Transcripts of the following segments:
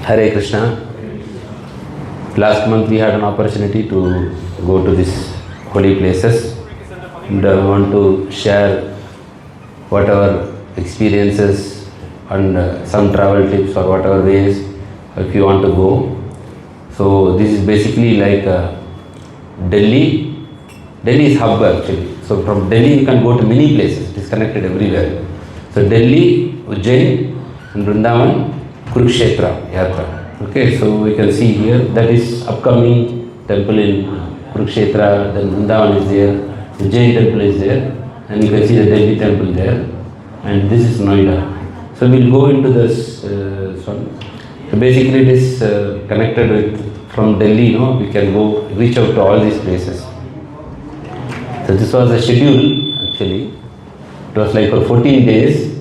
Hare Krishna. Last month we had an opportunity to go to these holy places, and I want to share whatever experiences and some travel tips or whatever ways if you want to go. So this is basically like Delhi. Delhi is hub actually. So from Delhi you can go to many places. It is connected everywhere. So Delhi, Ujjain, and Vrindavan, Kurukshetra, Yatra. Okay, so we can see here that is upcoming temple in Kurukshetra, then Vrindavan is there, Ujjain temple is there, and you can see the Delhi temple there, and this is Noida. So we'll go into this one. So basically it is connected with, from Delhi, we can go reach out to all these places. So this was a schedule actually. It was like for 14 days.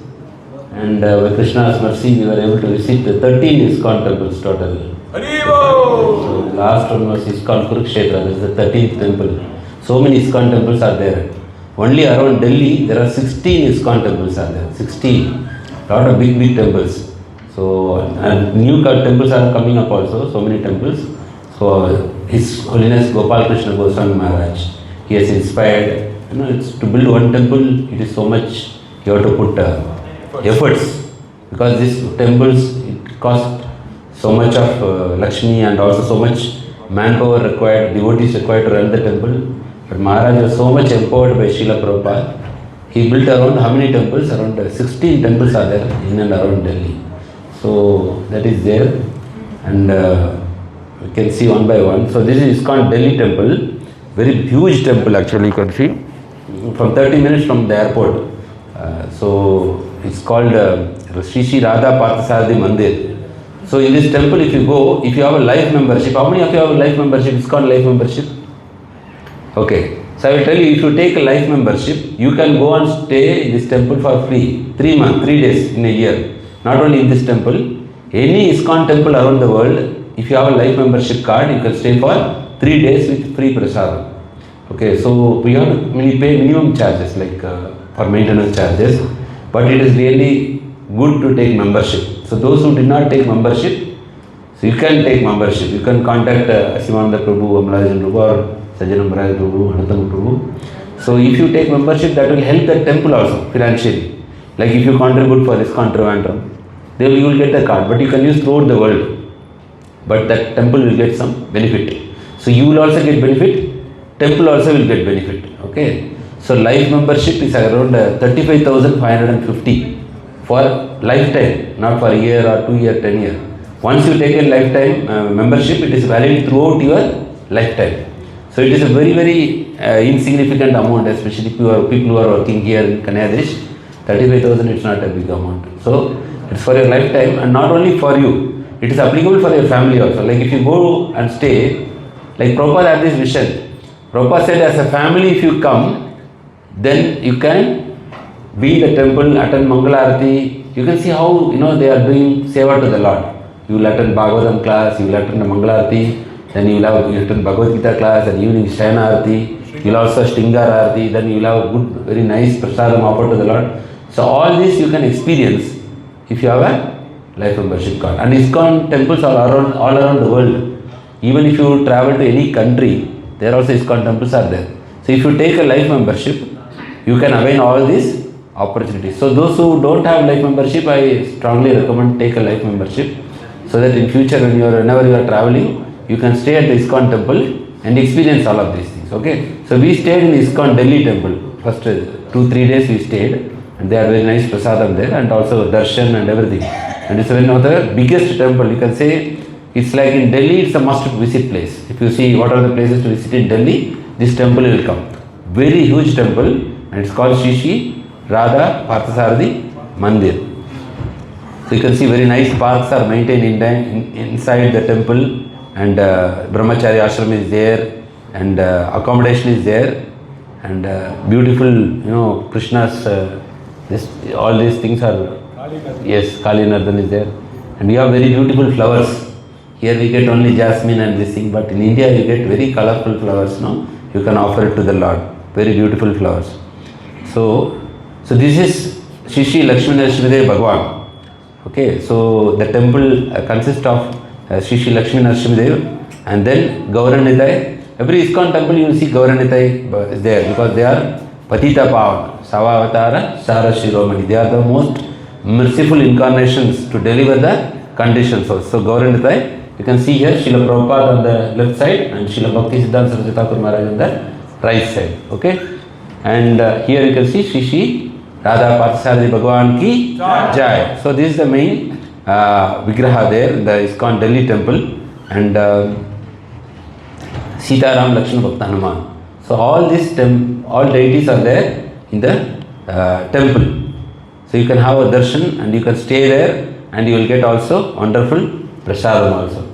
And with Krishna's mercy, we were able to visit the 13 ISKCON temples total. So last one was ISKCON Kurukshetra, this is the 13th temple. So many ISKCON temples are there. Only around Delhi, there are 16 ISKCON temples are there. 16. Lot of big temples. So, and new temples are coming up also, so many temples. So, His Holiness Gopal Krishna Goswami Maharaj, he has inspired, it's to build one temple, it is so much, you have to put efforts, because these temples, it cost so much of Lakshmi and also so much manpower required, devotees required to run the temple. But Maharaj was so much empowered by Srila Prabhupada. He built around how many temples? Around 16 temples are there in and around Delhi. So that is there, and we can see one by one. So this is ISKCON Delhi temple, very huge temple actually, you can see, from 30 minutes from the airport. So it's called Sri Sri Radha Parthasarathi Mandir. So in this temple, if you go, if you have a life membership, how many of you have a life membership? It's called life membership. Okay. So I will tell you, if you take a life membership, you can go and stay in this temple for free. 3 months, 3 days in a year. Not only in this temple, any ISKCON temple around the world, if you have a life membership card, you can stay for 3 days with free prasadam. Okay, so we pay minimum charges like for maintenance charges, but it is really good to take membership. So those who did not take membership, so you can take membership. You can contact Asimananda Prabhu, Amalajan Prabhu, or Sajanam Raj Prabhu, Anattam Prabhu. So if you take membership, that will help the temple also financially. Like if you contribute for ISKCON Trivandrum, then you will get the card, but you can use throughout the world. But that temple will get some benefit. So you will also get benefit, temple also will get benefit. Okay. So life membership is around 35,550 for lifetime, not for a year or 2 year, 10 year. Once you take a lifetime membership, it is valid throughout your lifetime. So it is a very insignificant amount, especially people who are working here in Kanyadesh. 35,000, it's not a big amount. So it's for your lifetime, and not only for you, it is applicable for your family also. Like if you go and stay, like Prabhupada had this vision. Prabhupada said, as a family, if you come, then you can be in the temple, attend Mangalarati. You can see how they are doing seva to the Lord. You will attend Bhagavatam class, you will attend the Mangalarati, then you will attend Bhagavad Gita class, and evening Shayana Arati. You will also Stingar Arati, then you will have good, very nice prasadam offered to the Lord. So all this you can experience if you have a life membership card. And ISKCON temples are all around the world. Even if you travel to any country, there also ISKCON temples are there. So if you take a life membership, you can avail all these opportunities. So those who don't have life membership, I strongly recommend take a life membership, so that in future whenever you are traveling, you can stay at the ISKCON temple and experience all of these things. Okay. So we stayed in ISKCON Delhi temple. First 2-3 days we stayed, and they are very nice prasadam there, and also darshan and everything. And it's one of the biggest temple. You can say it's like in Delhi, it's a must visit place. If you see what are the places to visit in Delhi, this temple will come. Very huge temple, and it's called Sri Sri Radha Parthasarathi Mandir. So you can see very nice parks are maintained inside the temple, and Brahmachari ashram is there, and accommodation is there, and beautiful, Krishna's, all these things are, yes, Kali Nardan is there, and we have very beautiful flowers. Here we get only jasmine and this thing, but in India you get very colorful flowers, you can offer it to the Lord, very beautiful flowers. So this is Shri Sri Lakshmi Narsimha Bhagavan. Okay, so the temple consists of Sri Sri Lakshmi Narasimhadev and then Gauranitai. Every ISKCON temple you will see Gauranitai is there because they are Patita Pavan, Savavatara, Sara Shiromani. They are the most merciful incarnations to deliver the conditions also. So Gauranitai, you can see here Srila Prabhupada on the left side and Srila Bhakti Siddhanta Saraswati Thakur Maharaj on the right side. Okay, and here you can see Sri Sri Radha Parthasarathi Bhagavan ki Jai. So this is the main Vigraha there in the ISKCON Delhi temple, and Sitaram Lakshmana Bhakta Hanuman. So all these all deities are there in the temple. So you can have a darshan and you can stay there and you will get also wonderful prasadam also.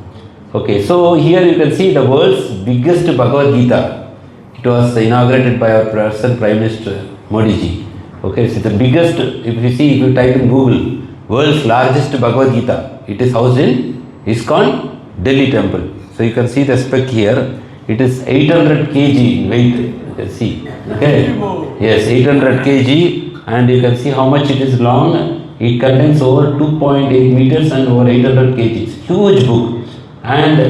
Okay, so here you can see the world's biggest Bhagavad Gita. It was inaugurated by our present Prime Minister Modi ji. Okay, so the biggest, if you type in Google, world's largest Bhagavad Gita, it is housed in ISKCON Delhi temple. So you can see the spec here. It is 800 kg in weight. You can see. Okay. Yes, 800 kg, and you can see how much it is long. It contains over 2.8 meters and over 800 kg. Huge book. And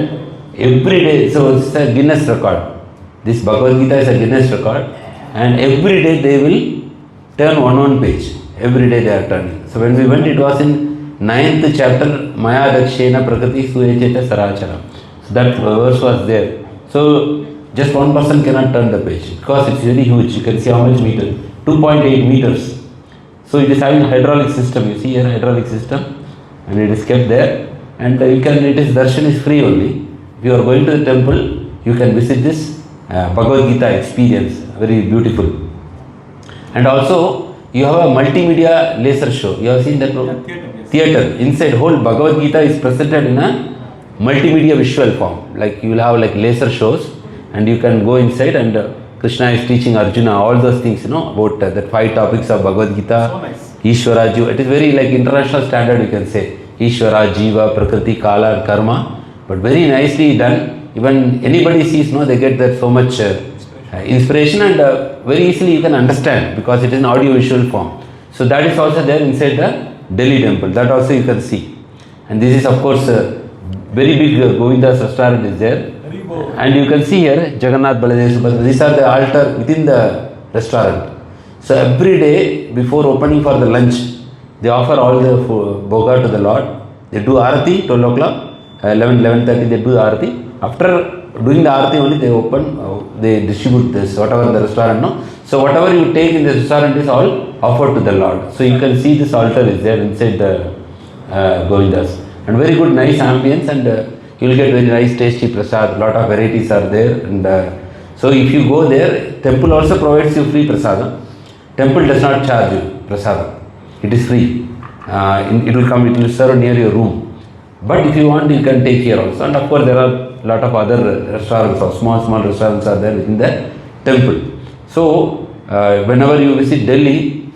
every day, so it's a Guinness record. This Bhagavad Gita is a Guinness record, and every day they will turn one page. Every day they are turning. So when we went, it was in 9th chapter, Maya Dakshena Prakriti Suyacheta Sarachara. So that verse was there. So just one person cannot turn the page because it's very huge. You can see how much meter, 2.8 meters. So it is having hydraulic system. You see here hydraulic system, and it is kept there. And you can, it is darshan is free only. If you are going to the temple, you can visit this Bhagavad Gita experience. Very beautiful. And also you have a multimedia laser show. You have seen that? Theater. Inside whole Bhagavad Gita is presented in a multimedia visual form. Like you will have like laser shows, and you can go inside, and Krishna is teaching Arjuna all those things, about that 5 topics of Bhagavad Gita. So nice. Ishvara, Jiva. It is very like international standard, you can say. Ishvara, Jiva, Prakriti, Kala, and Karma. But very nicely done. Even anybody sees, they get that so much inspiration, and very easily you can understand because it is an audio visual form. So that is also there inside the Delhi temple. That also you can see. And this is of course very big Govinda's restaurant is there. And you can see here Jagannath, Baladev, Subhadra. These are the altar within the restaurant. So every day before opening for the lunch, they offer all the bhoga to the Lord. They do Arati, 12 o'clock, 11:30 they do Arati. After doing the Arati only they open, they distribute this, whatever the restaurant, no? So whatever you take in the restaurant is all offered to the Lord. So you can see this altar is there inside the Govindas. And very good, nice ambience, and you will get very nice tasty prasad. Lot of varieties are there. And so if you go there, temple also provides you free prasadam. Temple does not charge you prasadam. It is free. It will serve near your room. But if you want, you can take here also. And of course, there are a lot of other restaurants or small restaurants are there within the temple. So, whenever you visit Delhi,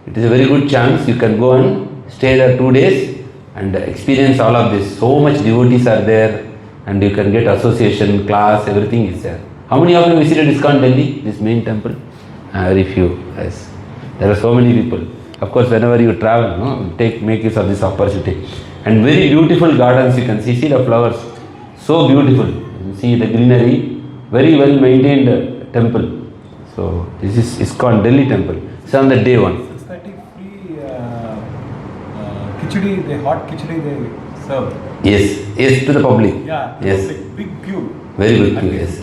it is a very good chance. You can go and stay there 2 days and experience all of this. So much devotees are there, and you can get association, class, everything is there. How many of you visited ISKCON Delhi, this main temple? Very few. Yes. There are so many people. Of course, whenever you travel, make use of this opportunity. And very beautiful gardens you can see. See the flowers, so beautiful. You see the greenery, very well maintained temple. So this is ISKCON Delhi temple. It's on the day 1. It's that free khichdi, the hot khichdi they serve. Yes, to the public. Yeah, yes. Like big queue. Very good queue, yes.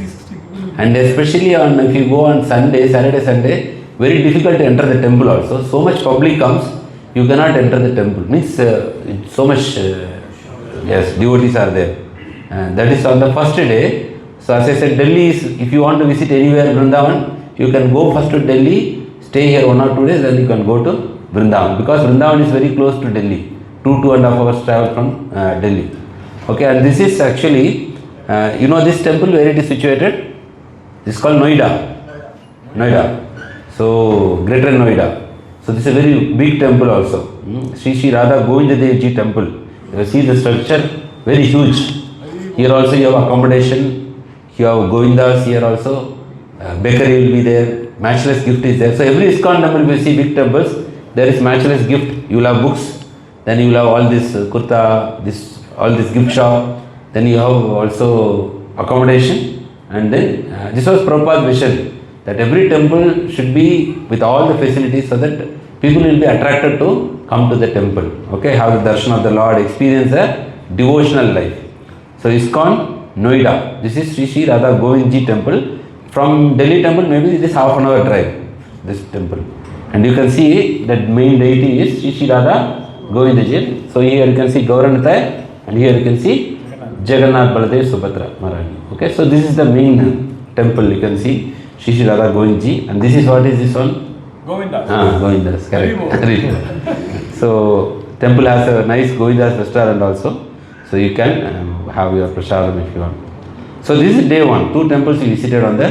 And especially if you go on Saturday, Sunday, very difficult to enter the temple also. So much public comes, you cannot enter the temple. Means so much, devotees are there. That is on the first day. So as I said, Delhi is, if you want to visit anywhere, Vrindavan, you can go first to Delhi, stay here 1 or 2 days, then you can go to Vrindavan. Because Vrindavan is very close to Delhi. 2.5 hours travel from Delhi. Okay, and this is actually, this temple where it is situated? This is called Noida. So, Greater Noida. So, this is a very big temple also. Sri Sri Radha Govinda Dev Ji temple. You see the structure, very huge. Here also you have accommodation. You have Govindas here also. Bakery will be there. Matchless gift is there. So, every ISKCON temple, if you see big temples, there is matchless gift. You will have books. Then you will have all this kurta, all this gift shop. Then you have also accommodation. And then this was Prabhupada's vision, that every temple should be with all the facilities so that people will be attracted to come to the temple. Okay, have the darshan of the Lord, experience a devotional life. So ISKCON Noida. This is Sri Sri Radha Govindji temple. From Delhi temple, maybe it is half an hour drive, this temple. And you can see that main deity is Sri Sri Radha Govindji. So here you can see Gauranatha, and here you can see Jagannath Baladev Subhadra Maharani. Okay, so this is the main temple. You can see Sri Sri Radha Govindji, and this is what is this one? Govinda. Govindas, correct. So temple has a nice Govindas restaurant also. So you can have your prasadam if you want. So this is day 1. 2 temples we visited on the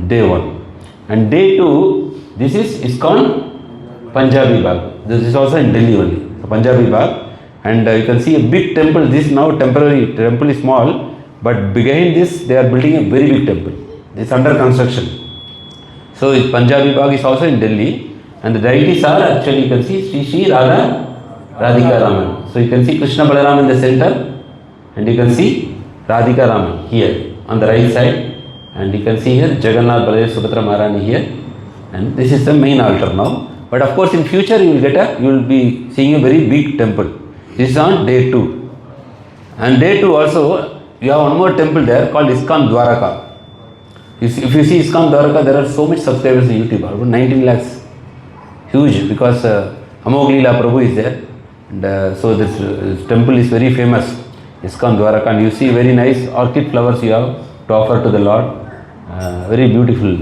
day 1. And day 2, this is ISKCON Punjabi Bagh. This is also in Delhi only. So Punjabi Bagh. And you can see a big temple. This now temporary temple is small, but behind this they are building a very big temple. It's under construction. So Punjabi Bagh is also in Delhi, and the deities are actually, you can see Sri Sri Radha Radhika Raman. So you can see Krishna Balaram in the center, and you can see Radhika Raman here on the right side, and you can see here Jagannath Baladev Subhadra Maharani here, and this is the main altar now. But of course in future you will be seeing a very big temple. This is on day 2. And day 2 also, you have one more temple there called ISKCON Dwaraka. If you see ISKCON Dwaraka, there are so much subscribers on YouTube, about 19 lakhs. Huge, because Amog Leela Prabhu is there. And so this temple is very famous, ISKCON Dwaraka. And you see very nice orchid flowers you have to offer to the Lord. Very beautiful.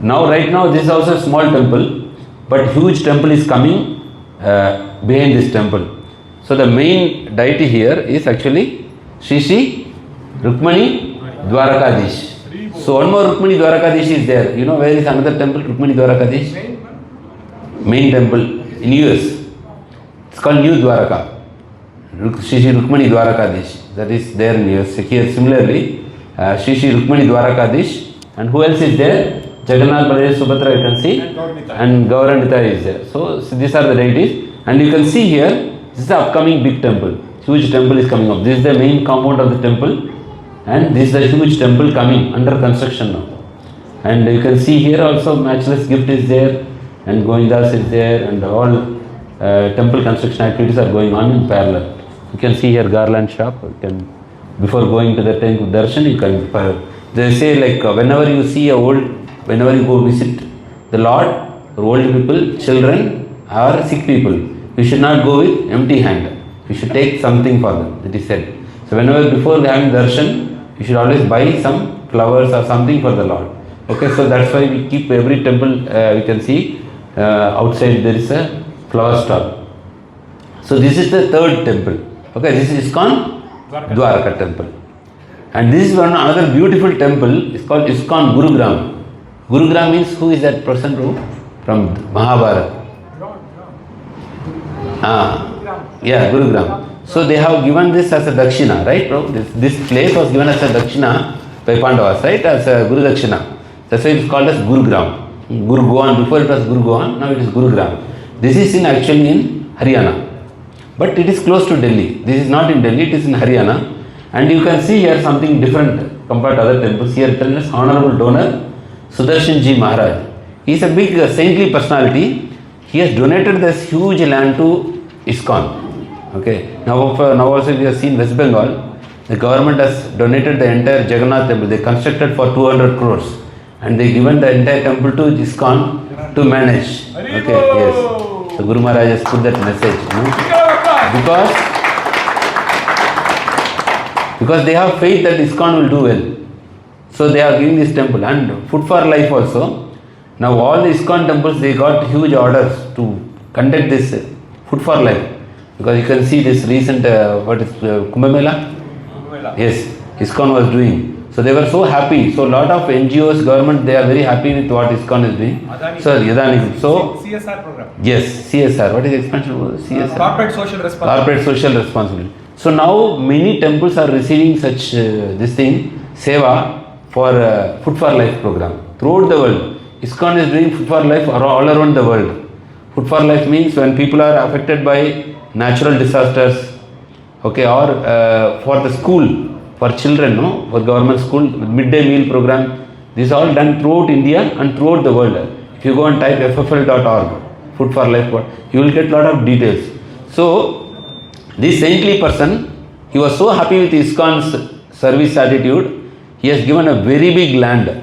Now, right now, this is also a small temple, but huge temple is coming behind this temple. So the main deity here is actually Sri Sri Rukmini Dwarakadish. So one more Rukmini Dwarakadish is there. You know where is another temple, Rukmini Dwarakadish? Main temple in US. It's called New Dwaraka. Sri Sri Rukmini Dwarakadish. That is there in US. Here similarly, Sri Sri Rukmini Dwarakadish. And who else is there? Jagannath Baladev Subhadra, you can see. And Gauranatha is there. So these are the deities. And you can see here, this is the upcoming big temple. Huge temple is coming up. This is the main compound of the temple. And this is the huge temple coming under construction now. And you can see here also matchless gift is there, and Govindas is there, and all temple construction activities are going on in parallel. You can see here garland shop. You can, before going to the temple darshan, you can. They say like whenever you go visit the Lord, old people, children, or sick people, you should not go with empty hand. You should take something for them. It is said. So whenever before having darshan, you should always buy some flowers or something for the Lord. Okay, so that's why we keep every temple, you can see outside there is a flower stall. So this is the 3rd temple. Okay, this is ISKCON Dwaraka temple. And this is another beautiful temple. It's called ISKCON Gurugram. Gurugram means who is that person from Mahabharata? Gurugram. So they have given this as a dakshina, right? This place was given as a dakshina by Pandavas, right? As a Guru Dakshina. That's why it's called as Gurugram. Gurugram, before it was Gurugram, now it is Gurugram. This is actually in Haryana. But it is close to Delhi. This is not in Delhi, it is in Haryana. And you can see here something different compared to other temples. Here it is Honorable Donor Sudarshan Ji Maharaj. He is a big saintly personality. He has donated this huge land to ISKCON. Okay. Now also we have seen West Bengal, the government has donated the entire Jagannath temple. They constructed for 200 crores and they given the entire temple to ISKCON to manage. Okay, yes. So Guru Maharaj has put that message, because they have faith that ISKCON will do well. So they are giving this temple and Food for Life also. Now all the ISKCON temples, they got huge orders to conduct this Food for Life. Because you can see this recent, Kumbh Mela? Yes, ISKCON was doing. So they were so happy. So a lot of NGOs, government, they are very happy with what ISKCON is doing. Adani. So Adani. So CSR program. Yes, CSR. What is the expansion of CSR? Corporate social responsibility. Corporate social responsibility. So now many temples are receiving such this thing, seva for Food for Life program throughout the world. ISKCON is doing Food for Life all around the world. Food for Life means when people are affected by natural disasters, okay, or for the school, for children, no, for government school, midday meal program. This is all done throughout India and throughout the world. If you go and type ffl.org, Food for Life, you will get lot of details. So, this saintly person, he was so happy with ISKCON's service attitude, he has given a very big land.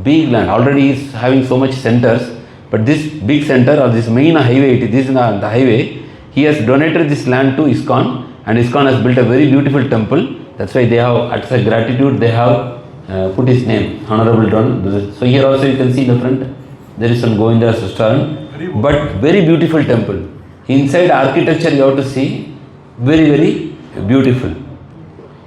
Already he is having so much centers, but this big center or this main highway, this is the highway, he has donated this land to ISKCON, and ISKCON has built a very beautiful temple. That's why they have, as a gratitude, they have put his name, Honorable Don. So here also you can see in the front, there is some Govinda's restaurant, but very beautiful temple. Inside architecture you have to see, very, very beautiful.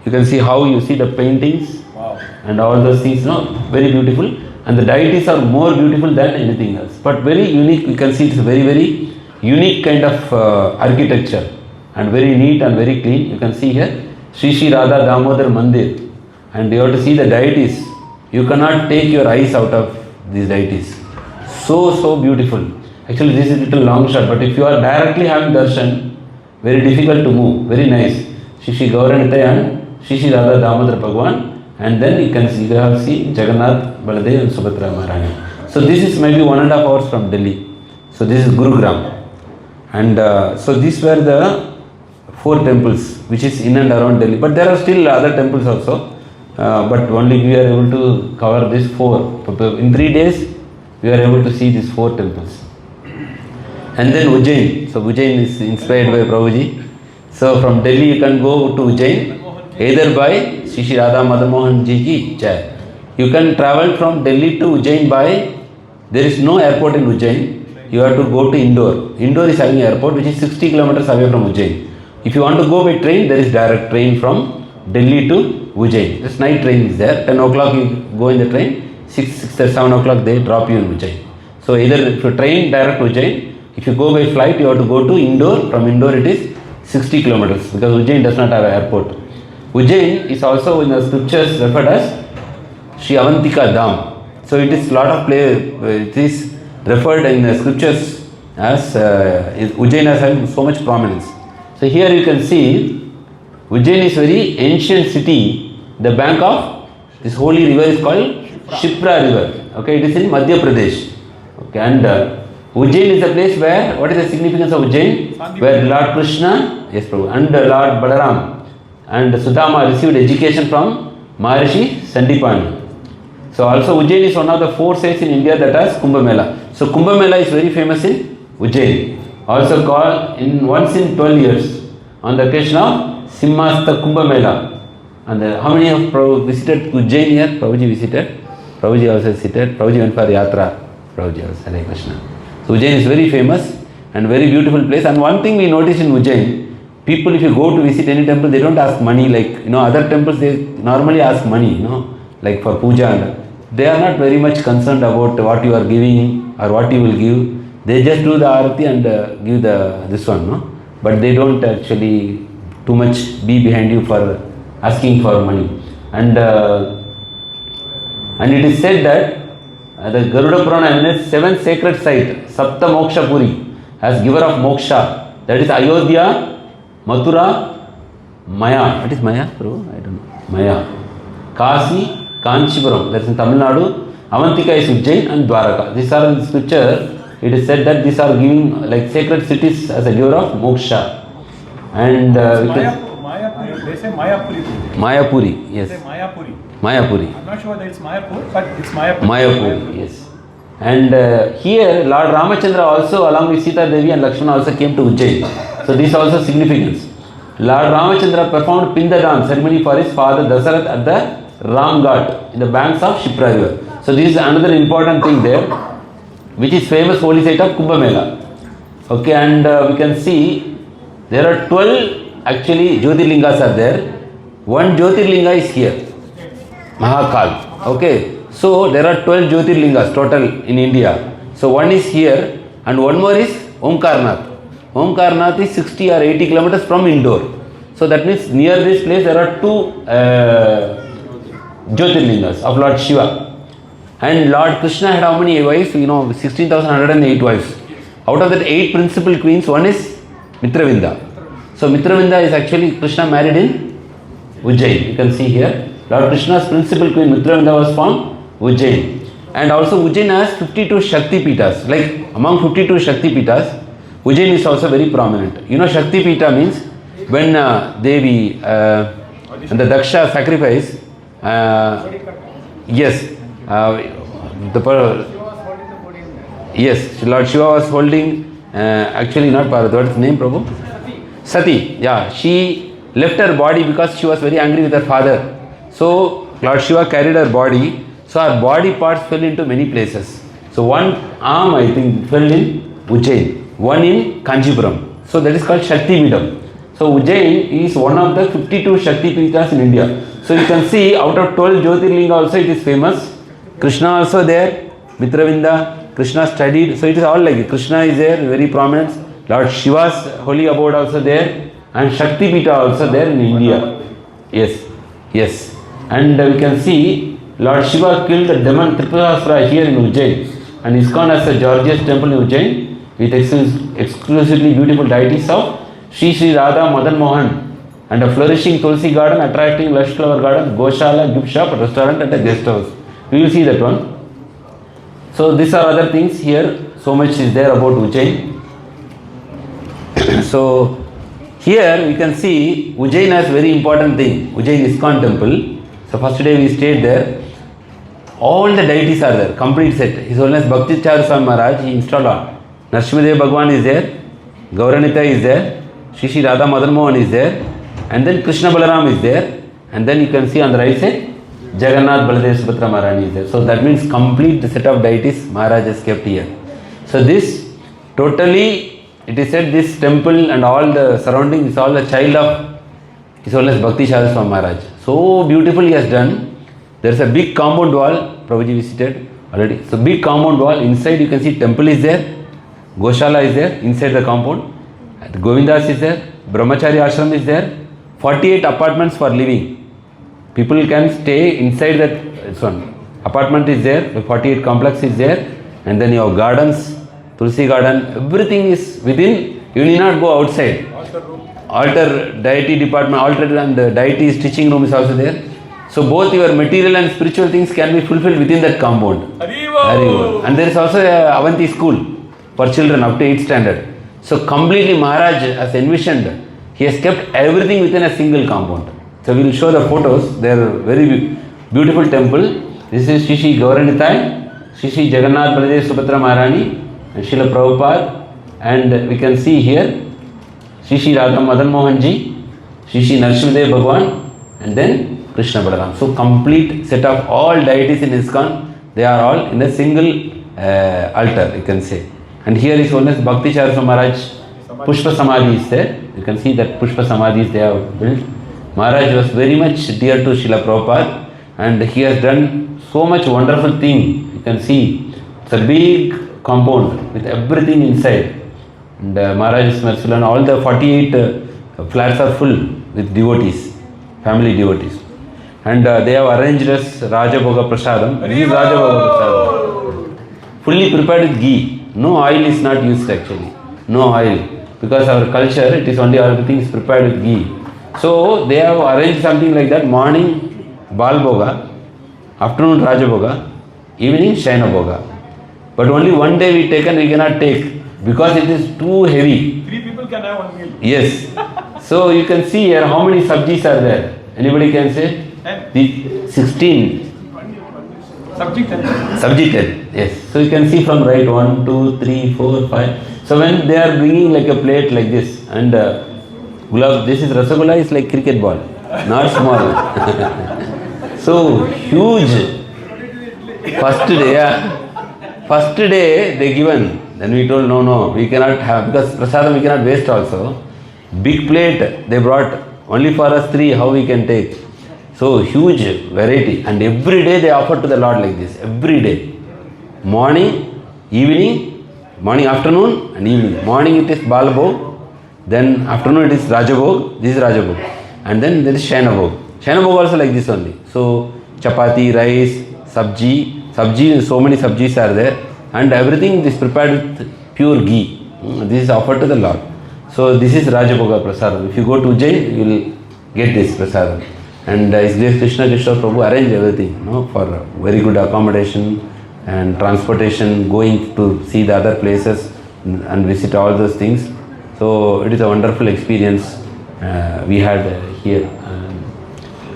You can see how you see the paintings, wow, and all those things, no, very beautiful. And the deities are more beautiful than anything else, but very unique. You can see it's a very, very unique kind of architecture, and very neat and very clean. You can see here, Sri Radha Damodar Mandir, and you have to see the deities. You cannot take your eyes out of these deities. So beautiful. Actually, this is a little long shot, but if you are directly having darshan, very difficult to move, very nice. Shri Gauranitaya and Shri Radha Damodar Bhagwan, and then you can see Jagannath, Baladev and Subhadra Maharani. So this is maybe 1.5 hours from Delhi. So this is Gurugram. And so these were the 4 temples which is in and around Delhi. But there are still other temples also. But only we are able to cover these 4. In 3 days, we are able to see these 4 temples. And then Ujjain. So Ujjain is inspired by Prabhuji. So from Delhi you can go to Ujjain either by Shri Radha Madan Mohan Ji ki Jai. You can travel from Delhi to Ujjain by, there is no airport in Ujjain. You have to go to Indore. Indore is having an airport which is 60 kilometers away from Ujjain. If you want to go by train, there is direct train from Delhi to Ujjain. This night train is there. 10 o'clock you go in the train. 7 o'clock they drop you in Ujjain. So either if you train direct to Ujjain, if you go by flight, you have to go to Indore. From Indore it is 60 kilometers because Ujjain does not have an airport. Ujjain is also in the scriptures referred as Sri Avantika Dham. So it is lot of it is referred in the scriptures as Ujjain as having so much prominence. So here you can see Ujjain is very ancient city. The bank of this holy river is called Chippiwara river. Okay, it is in Madhya Pradesh. Okay, and Ujjain is the place where, what is the significance of Ujjain? Where Lord Krishna, yes Prabhu, and Lord Balaram and Sudama received education from Maharishi Sandipani. So also Ujjain is one of the 4 sites in India that has Kumbh Mela. So Kumbh Mela is very famous in Ujjain. Also called once in 12 years on the occasion of Simhasta Kumbh Mela. And how many have visited Ujjain here? Prabhuji visited. Prabhuji also visited. Prabhuji went for Yatra. Prabhuji also, Hare Krishna. So Ujjain is very famous and very beautiful place. And one thing we notice in Ujjain, people if you go to visit any temple, they don't ask money like, other temples they normally ask money, like for puja. And they are not very much concerned about what you are giving or what you will give. They just do the arati and give this one, but they don't actually too much be behind you for asking for money. And it is said that the Garuda Purana emanates 7 sacred sites, Sapta Moksha Puri, as giver of moksha. That is Ayodhya, Mathura, Maya. What is Maya? I don't know. Maya. Kasi, Kanchipuram. That is in Tamil Nadu. Avantika is Ujjain and Dwaraka. These are in the scripture. It is said that these are giving like sacred cities as a giver of moksha. And Mayapuri. They say Mayapuri. Mayapuri, yes. They say Mayapuri. Mayapuri. I'm not sure whether it's Mayapur, but it's Mayapuri. Mayapuri, yes. And here Lord Ramachandra also along with Sita Devi and Lakshmana also came to Ujjain. So this is also significance. Lord Ramachandra performed Pindadam ceremony for his father Darshan at the Ram Ghat in the banks of Chippiwara river. So this is another important thing there, which is famous holy site of Kumbh Mela. Okay, and we can see there are 12 actually Jyotirlingas are there. One Jyotirlinga is here, Mahakal. Okay, so there are 12 Jyotirlingas total in India. So one is here and one more is Omkarnath. Omkarnath is 60 or 80 kilometers from Indore. So that means near this place there are 2 Jyotirlingas of Lord Shiva. And Lord Krishna had how many wives? 16,108 wives. Out of that 8 principal queens, one is Mitravinda. So Mitravinda is actually Krishna married in Ujjain. You can see here. Lord Krishna's principal queen Mitravinda was from Ujjain. And also Ujjain has 52 Shakti Pitas. Like among 52 Shakti Pitas, Ujjain is also very prominent. You know Shakti Pita means when Devi and the Daksha sacrifice, yes, yes, Lord Shiva was holding, actually not Parvati, what is the name, Prabhu? Sati, yeah, she left her body because she was very angry with her father. So Lord Shiva carried her body, so her body parts fell into many places. So one arm I think fell in Ujjain, one in Kanchipuram. So that is called Shakti Pidam. So Ujjain is one of the 52 Shakti Pitas in India. So you can see out of 12 Jyotirlinga also it is famous. Krishna also there, Mitravinda, Krishna studied. So it is all like Krishna is there, very prominent. Lord Shiva's holy abode also there. And Shakti Pita also there in India. Yes, yes. And we can see Lord Shiva killed the demon Tripurasura here in Ujjain. And ISKCON has a gorgeous temple in Ujjain with exclusively beautiful deities of Sri Radha Madan Mohan and a flourishing Tulsi garden, attracting lush flower garden, Goshala, gift shop, restaurant and a guest house. We will see that one. So these are other things here. So much is there about Ujjain. So here we can see Ujjain has very important thing. Ujjain ISKCON temple. So first day we stayed there. All the deities are there, complete set. His Holiness Bhakti Char Swami Maharaj, he installed all. Narsimhadev Bhagwan is there, Gauranita is there, Shri Radha Madan Mohan is there, and then Krishna Balaram is there, and then you can see on the right side, Jagannath Baladev Subhadra Maharani is there. So that means complete set of deities Maharaj has kept here. So this totally, it is said this temple and all the surrounding is all the child of His Holiness Bhakti Char Swami Maharaj. So beautifully he has done. There is a big compound wall, Prabhuji visited already. So big compound wall, inside you can see temple is there, Goshala is there, inside the compound, and Govindas is there, Brahmachari ashram is there, 48 apartments for living. People can stay inside that one. Apartment is there, 48 complex is there, and then you have gardens, Tulsi garden, everything is within, you need not go outside. Altar deity department, altar and deity teaching room is also there. So both your material and spiritual things can be fulfilled within that compound. Haribol. And there is also a Avanti school for children up to 8th standard. So completely Maharaj has envisioned, he has kept everything within a single compound. So we will show the photos. They are very beautiful temple. This is Shri Gauranithai, Shri Jagannath Baladev Subhadra Maharani and Srila Prabhupada. And we can see here Shri Radha Madan Mohan Ji, Shri Narsimhadev Bhagwan, and then Krishna Balaram. So complete set of all deities in ISKCON, they are all in a single altar, you can say. And here is one is Bhakti Char Swami Maharaj, Pushpa Samadhi is there. You can see that Pushpa Samadhis they have built. Maharaj was very much dear to Srila Prabhupada and he has done so much wonderful thing. You can see it's a big compound with everything inside. And Maharaj is merciful and all the 48 flats are full with devotees, family devotees. And they have arranged us Rajabhoga Prasadam. This is Rajabhoga Prasadam. Fully prepared with ghee. No oil is not used actually. No oil. Because our culture, it is only everything is prepared with ghee. So they have arranged something like that. Morning Balbhoga, afternoon Rajabhoga, evening Shainabhoga. But only one day we cannot take because it is too heavy. 3 people can have 1 meal. Yes. So you can see here how many sabjis are there. Anybody can say? The 16. Sabji 10. Sabji 10. Yes. So you can see from right 1, 2, 3, 4, 5. So when they are bringing like a plate like this and gulab, this is rasagula is like cricket ball, not small. So huge. First day, yeah. First day they given. Then we told no, we cannot have because prasadam we cannot waste also. Big plate they brought only for us 3. How we can take? So huge variety and every day they offer to the Lord like this. Every day, morning, evening, morning, afternoon, and evening. Morning it is Balabhog, then afternoon it is Rajabhog. This is Rajabhog, and then there is Shainabhog. Shainabhog also like this only. So chapati, rice, sabji. So many sabjis are there, and everything is prepared with pure ghee. This is offered to the Lord. So this is Rajabhoga Prasadam. If you go to Ujjain, you will get this Prasadam. And His Grace Krishna Prabhu arranged everything, for very good accommodation and transportation, going to see the other places and visit all those things. So it is a wonderful experience we had here.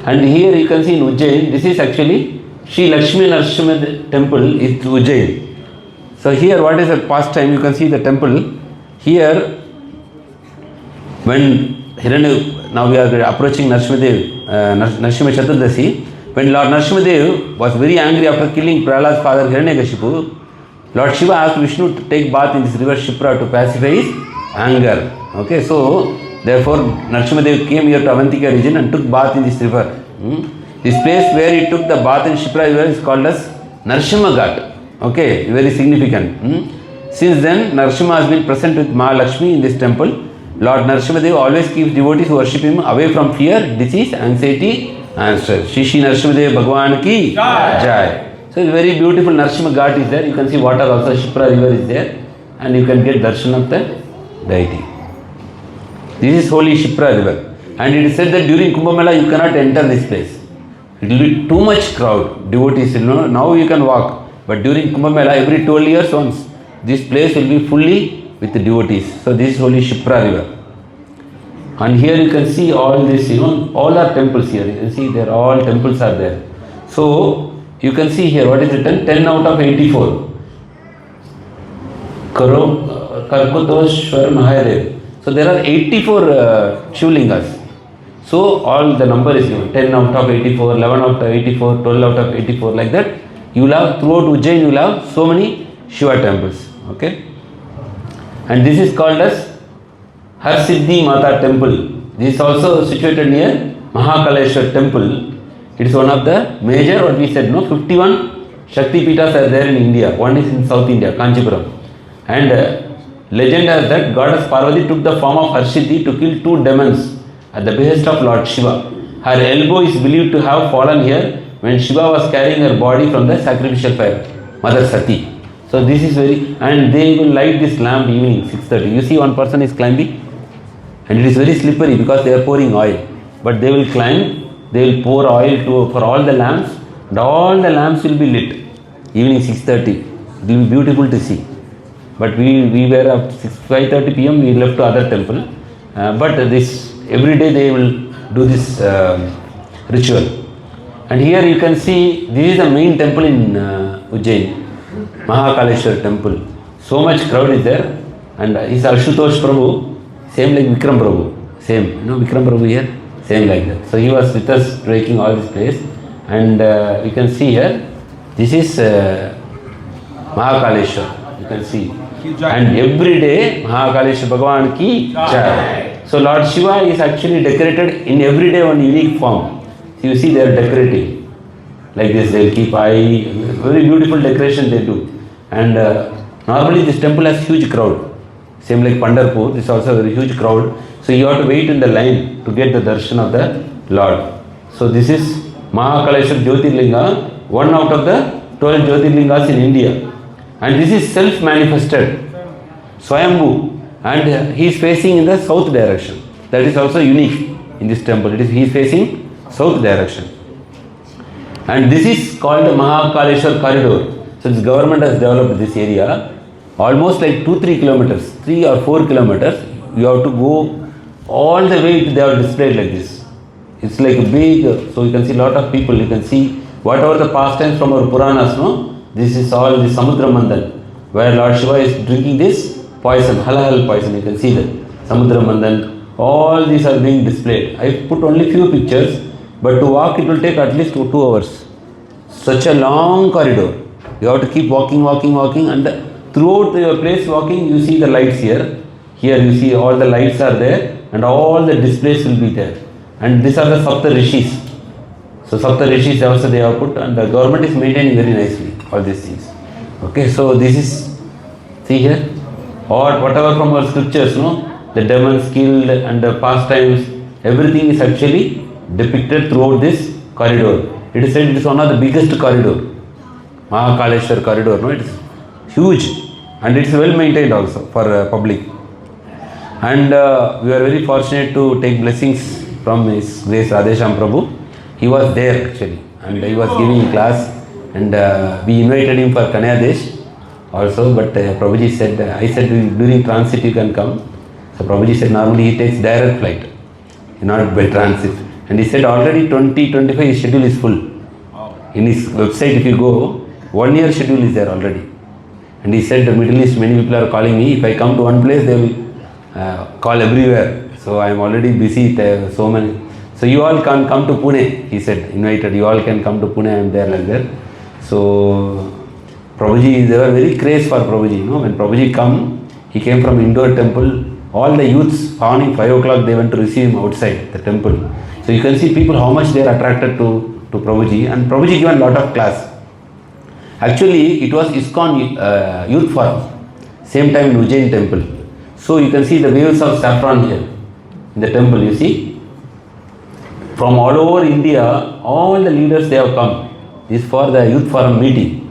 And here you can see in Ujjain, this is actually Sri Lakshmi Narasimha temple is Ujjain. So here what is the past time, you can see the temple. Here when now we are approaching Narasimha Chaturdasi, when Lord Narasimha was very angry after killing Prahlad's father Hiranyakashipu, Lord Shiva asked Vishnu to take bath in this river Shipra to pacify his anger. Okay, so therefore Narasimha came here to Avantika region and took bath in this river. This place where he took the bath in Shipra river is called as Narasimha Ghat. Okay, very significant. Since then, Narasimha has been present with Mahalakshmi in this temple. Lord Narasimha always keeps devotees who worship him away from fear, disease, anxiety and stress. Shri Shri Narasimha Bhagwan ki Jai. So it's very beautiful. Narasimha Ghat is there. You can see water also, Shipra river is there, and you can get darshan of the deity. This is holy Shipra river. And it is said that during Kumbh Mela you cannot enter this place. It will be too much crowd, devotees, now you can walk. But during Kumbh Mela, every 12 years once, this place will be fully with the devotees. So this is holy Shipra river. And here you can see all this, all are temples here. You can see there all temples are there. So you can see here what is written, 10 out of 84. Karkutoshwar Mahadev. So there are 84 Shivlingas. So all the number is given, 10 out of 84, 11 out of 84, 12 out of 84, like that. You will have, throughout Ujjain, you will have so many Shiva temples. Okay. And this is called as Harsiddhi Mata temple. This is also situated near Mahakaleshwar temple. It is one of the major, what we said, 51 Shakti Pitas are there in India. One is in South India, Kanchipuram. And legend has that goddess Parvati took the form of Harsiddhi to kill 2 demons at the behest of Lord Shiva. Her elbow is believed to have fallen here when Shiva was carrying her body from the sacrificial fire, Mother Sati. So this is and they will light this lamp evening 6:30. You see one person is climbing and it is very slippery because they are pouring oil. But they will climb, they will pour oil for all the lamps, and all the lamps will be lit evening 6:30. It will be beautiful to see. But we were at 5:30 p.m. we left to other temple. But this every day they will do this ritual. And here you can see this is the main temple in Ujjain, Mahakaleshwar temple. So much crowd is there, and his Ashutosh Prabhu, same like Vikram Prabhu, same, Vikram Prabhu here, same like that. So he was with us breaking all this place, and you can see here, this is Mahakaleshwar, you can see. And every day, Mahakaleshwar Bhagwan ki Jai. So Lord Shiva is actually decorated in every day one unique form. So you see they are decorating like this. They will keep very beautiful decoration they do. And normally this temple has huge crowd. Same like Pandharpur, this is also a very huge crowd. So you have to wait in the line to get the darshan of the Lord. So this is Mahakaleshwar Jyotirlinga, one out of the 12 Jyotirlingas in India. And this is self-manifested, Swayambhu, and he is facing in the south direction. That is also unique in this temple. He is facing south direction. And this is called the Mahakaleshwar corridor. So this government has developed this area, almost like 2-3 kilometers, 3 or 4 kilometers. You have to go all the way, they are displayed like this. It's like a big, so you can see a lot of people, you can see whatever the pastimes from our Puranas, this is all the Samudra Mandan, where Lord Shiva is drinking this poison, halal poison, you can see that, Samudra Mandan, all these are being displayed. I put only few pictures, but to walk it will take at least 2 hours. Such a long corridor. You have to keep walking, and throughout your place walking, you see the lights here. Here you see all the lights are there, and all the displays will be there. And these are the Sapta Rishis. So Sapta Rishis also they have put, and the government is maintaining very nicely all these things. Okay, so this is, see here, or whatever from our scriptures, the demons killed and the pastimes, everything is actually depicted throughout this corridor. It is said it is one of the biggest corridor, Mahakaleshwar corridor. It is huge, and it is well maintained also for public. And we are very fortunate to take blessings from His Grace Radhesham Prabhu. He was there actually, and he was giving class, and we invited him for Kanyadesh also, but Prabhuji said, I said during transit you can come. So Prabhuji said normally he takes direct flight, not by transit. And he said already 2025 his schedule is full. In his website if you go, 1 year schedule is there already. And he said the Middle East many people are calling me, if I come to one place they will call everywhere. So I am already busy, there so many. So you all can come to Pune, he said, invited, you all can come to Pune, I am there like that. So Prabhuji, they were very crazy for Prabhuji, when Prabhuji come, he came from Indore temple, all the youths, morning 5 o'clock they went to receive him outside the temple. So you can see people how much they are attracted to Prabhuji, and Prabhuji given lot of class. Actually, it was ISKCON Youth Forum, same time in Ujjain temple. So you can see the waves of saffron here in the temple, you see. From all over India, all the leaders they have come. This is for the Youth Forum meeting.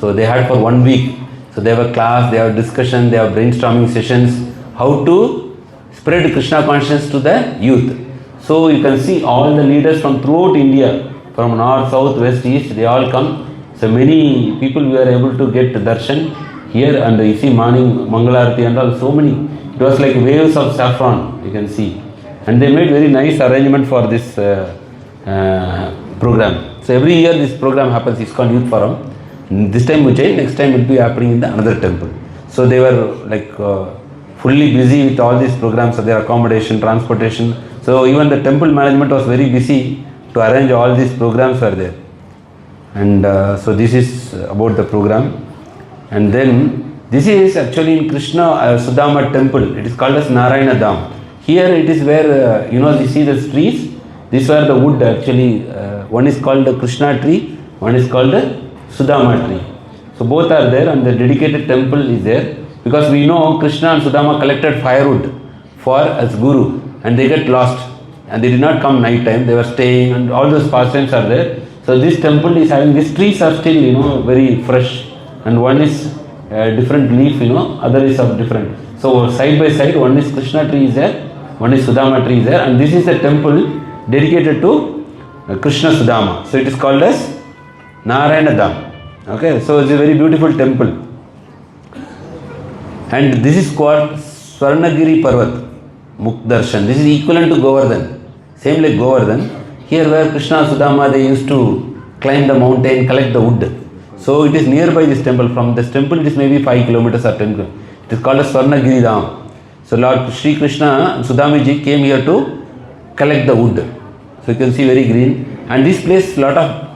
So they had for 1 week. So they have a class, they have discussion, they have brainstorming sessions, how to spread Krishna consciousness to the youth. So you can see all the leaders from throughout India, from north, south, west, east, they all come. So many people were able to get darshan here, and you see morning Mangalarati and all, so many. It was like waves of saffron, you can see. And they made very nice arrangement for this program. So every year this program happens, it's called Youth Forum. This time Ujjain, next time it will be happening in the another temple. So they were like fully busy with all these programs, so their accommodation, transportation. So even the temple management was very busy to arrange all these programs were there. And so this is about the program. And then this is actually in Krishna Sudama temple. It is called as Narayana Dham. Here it is where, you see the trees. These were the wood actually. One is called the Krishna tree, one is called the Sudama tree. So both are there, and the dedicated temple is there. Because we know Krishna and Sudama collected firewood for as guru, and they get lost. And they did not come night time, they were staying, and all those pastimes are there. So this temple is having, these trees are still, very fresh. And one is different leaf, other is of different. So side by side, one is Krishna tree is there, one is Sudama tree is there, and this is a temple dedicated to Krishna Sudama. So it is called as Narayana Dham. Okay, so it's a very beautiful temple. And this is called Swarnagiri Parvat, Darshan. This is equivalent to Govardhan. Same like Govardhan. Here where Krishna and Sudama, they used to climb the mountain, collect the wood. So it is nearby this temple. From this temple it is maybe 5 kilometers or 10 kilometers. It is called as Swarnagiri Dham. So Lord Sri Krishna and Sudamiji came here to collect the wood. So you can see very green. And this place lot of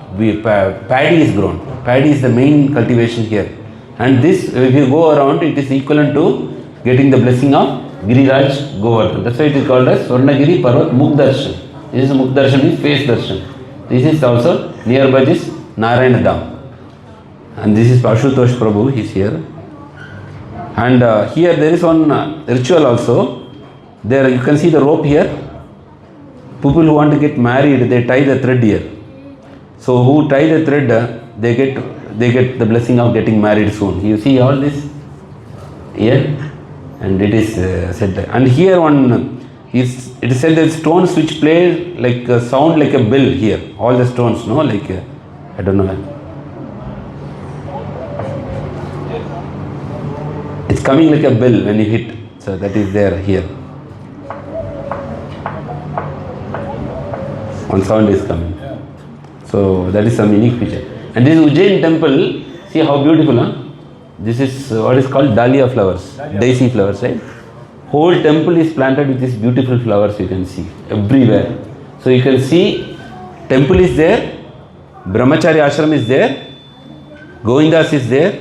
paddy is grown. Paddy is the main cultivation here. And this, if you go around, it is equivalent to getting the blessing of Giriraj Govardhan. That's why it is called as Swarnagiri Parvat Mukdarshan. This is Mukdarshan, is face darshan. This is also nearby this Narayana Dham. And this is Ashutosh Prabhu, he is here. And here there is one ritual also. There you can see the rope here. People who want to get married, they tie the thread here. So who tie the thread, they get the blessing of getting married soon. You see all this here, and it is said. And here it is said that stones which play like sound like a bell here. All the stones, like I don't know. It's coming like a bell when you hit. So that is there here. One sound is coming. So that is some unique feature. And this Ujjain temple, see how beautiful, huh? This is what is called dahlia flowers, daisy flowers, right? Whole temple is planted with these beautiful flowers, you can see everywhere. So you can see temple is there, Brahmachari ashram is there, Govindas is there,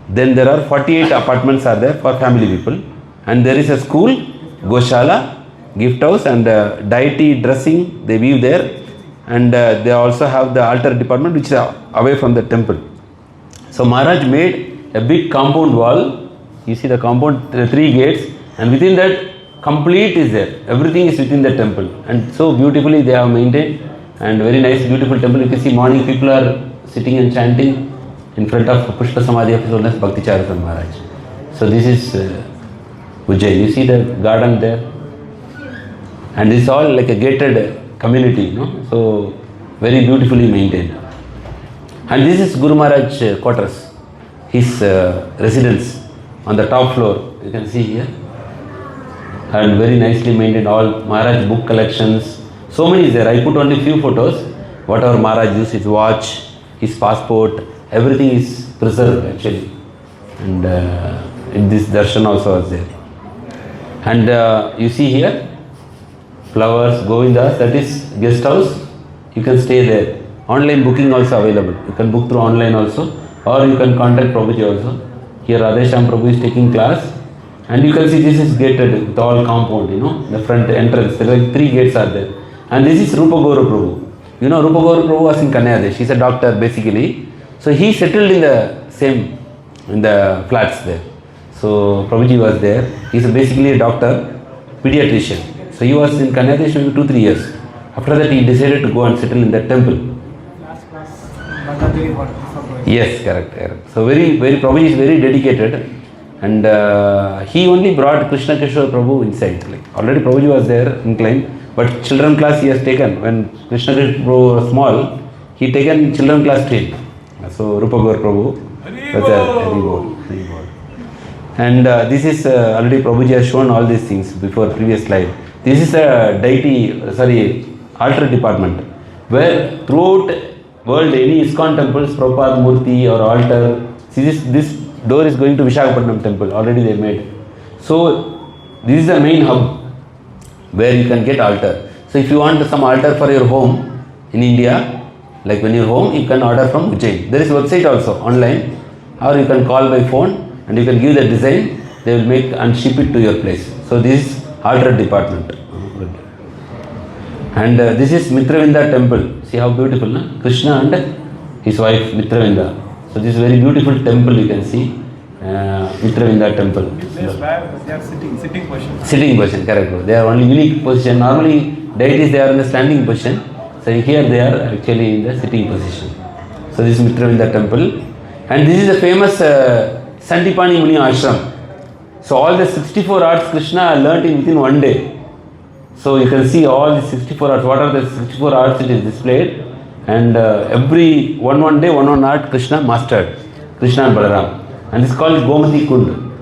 then there are 48 apartments are there for family people, and there is a school, Goshala, gift house, and deity dressing they weave there. And they also have the altar department which is away from the temple. So Maharaj made a big compound wall. You see the compound, the 3 gates, and within that complete is there. Everything is within the temple, and so beautifully they have maintained, and very nice beautiful temple. You can see morning people are sitting and chanting in front of Pushpa Samadhi of His Holiness Bhakti Charaka Maharaj. So this is Ujjain. You see the garden there? And it's all like a gated community, you know, so very beautifully maintained. And this is Guru Maharaj quarters, his residence on the top floor, you can see here. And very nicely maintained, all Maharaj book collections. So many is there. I put only few photos. Whatever Maharaj used, his watch, his passport, everything is preserved actually. And in this darshan also was there. And you see here, flowers, Govindas, that is guest house. You can stay there. Online booking also available. You can book through online also, or you can contact Prabhuji also. Here Radhesham Prabhu is taking class. And you can see this is gated with all compound, you know, the front entrance. There are like 3 gates are there. And this is Rupa Gaura Prabhu. You know, Rupa Gaura Prabhu was in Kanyadesh. He's a doctor basically. So he settled in the flats there. So Prabhuji was there. He's basically a doctor, pediatrician. So he was in Kanyadesh maybe 2-3 years. After that he decided to go and settle in that temple. Yes, correct. So Prabhuji is very dedicated. And he only brought Krishna Kishore Prabhu inside. Like already Prabhuji was there inclined, but children class he has taken. When Krishna Kishore Prabhu was small, he taken children class train. So Rupa Gaur Prabhu. That's very good. And this is already Prabhuji has shown all these things before previous slide. This is a altar department, where throughout world any ISKCON temples, Prabhupada Murti or altar. See this door is going to Visakhapatnam temple, already they made. So this is the main hub where you can get altar. So if you want some altar for your home in India, like when you're home, you can order from Ujjain. There is a website also online, or you can call by phone and you can give the design, they will make and ship it to your place. So this is altar department. And this is Mitravinda temple. See how beautiful, na? Krishna and his wife Mitravinda. So this is very beautiful temple, you can see, Mitravinda temple. Place where they are sitting position. Sitting position, correct bro. They are only unique position. Normally deities they are in the standing position. So here they are actually in the sitting position. So this is Mitravinda temple. And this is the famous Sandipani Muni ashram. So all the 64 arts Krishna learnt in within one day. So you can see all the 64 arts. What are the 64 arts it is displayed? And every one day, one art Krishna mastered, Krishna and Balaram. And it's called Gomati Kund.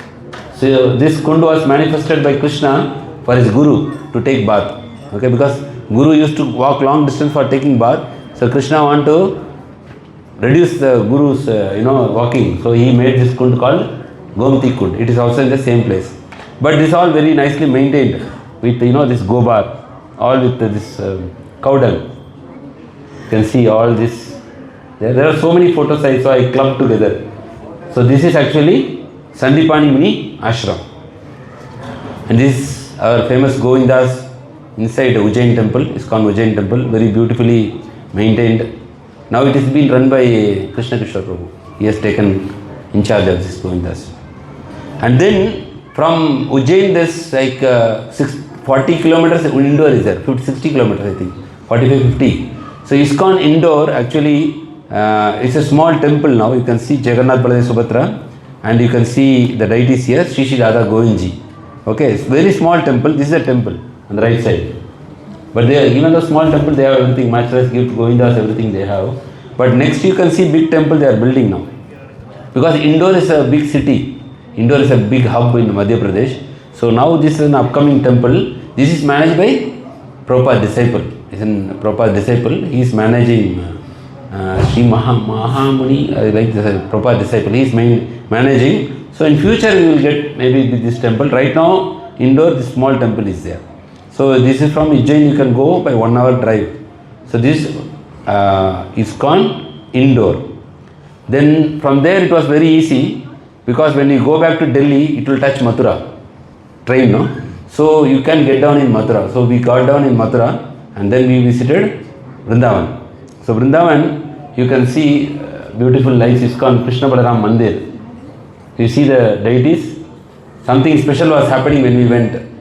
So this Kund was manifested by Krishna for his Guru to take bath. Okay, because Guru used to walk long distance for taking bath. So Krishna wanted to reduce the Guru's walking. So he made this Kund called Gomati Kund. It is also in the same place. But this all very nicely maintained with this gobar, all with this cow dung. You can see all this. There are so many photos I saw, I clubbed together. So this is actually Sandipani Muni ashram. And this is our famous Govindas inside Ujjain temple, ISKCON Ujjain temple, very beautifully maintained. Now it is being run by Krishna Kishore Prabhu. He has taken in charge of this Govindas. And then from Ujjain there's like 40 kilometers, Indore is there, 60 kilometers I think, 45-50. So ISKCON Indore actually it's a small temple now. You can see Jagannath, Baladev, Subhadra, and you can see the deities here, Shri Shri Radha Govindji. Okay, it's very small temple. This is a temple on the right side. But they are, even though small temple, they have everything, matchless gift, Govindas, everything they have. But next you can see big temple they are building now. Because Indore is a big city. Indore is a big hub in Madhya Pradesh. So now this is an upcoming temple. This is managed by Prabhupada disciple. Is in Prabhupada disciple. He is managing Sri Mahamuni, like the Prabhupada disciple. He is managing. So in future we will get maybe this temple. Right now Indore, this small temple is there. So this is from Ujjain, you can go by 1 hour drive. So this ISKCON Indore. Then from there it was very easy, because when you go back to Delhi, it will touch Mathura. Train, no? So you can get down in Mathura. So we got down in Mathura and then we visited Vrindavan. So Vrindavan, you can see beautiful lights, ISKCON Krishna Balaram Mandir. You see the deities. Something special was happening when we went.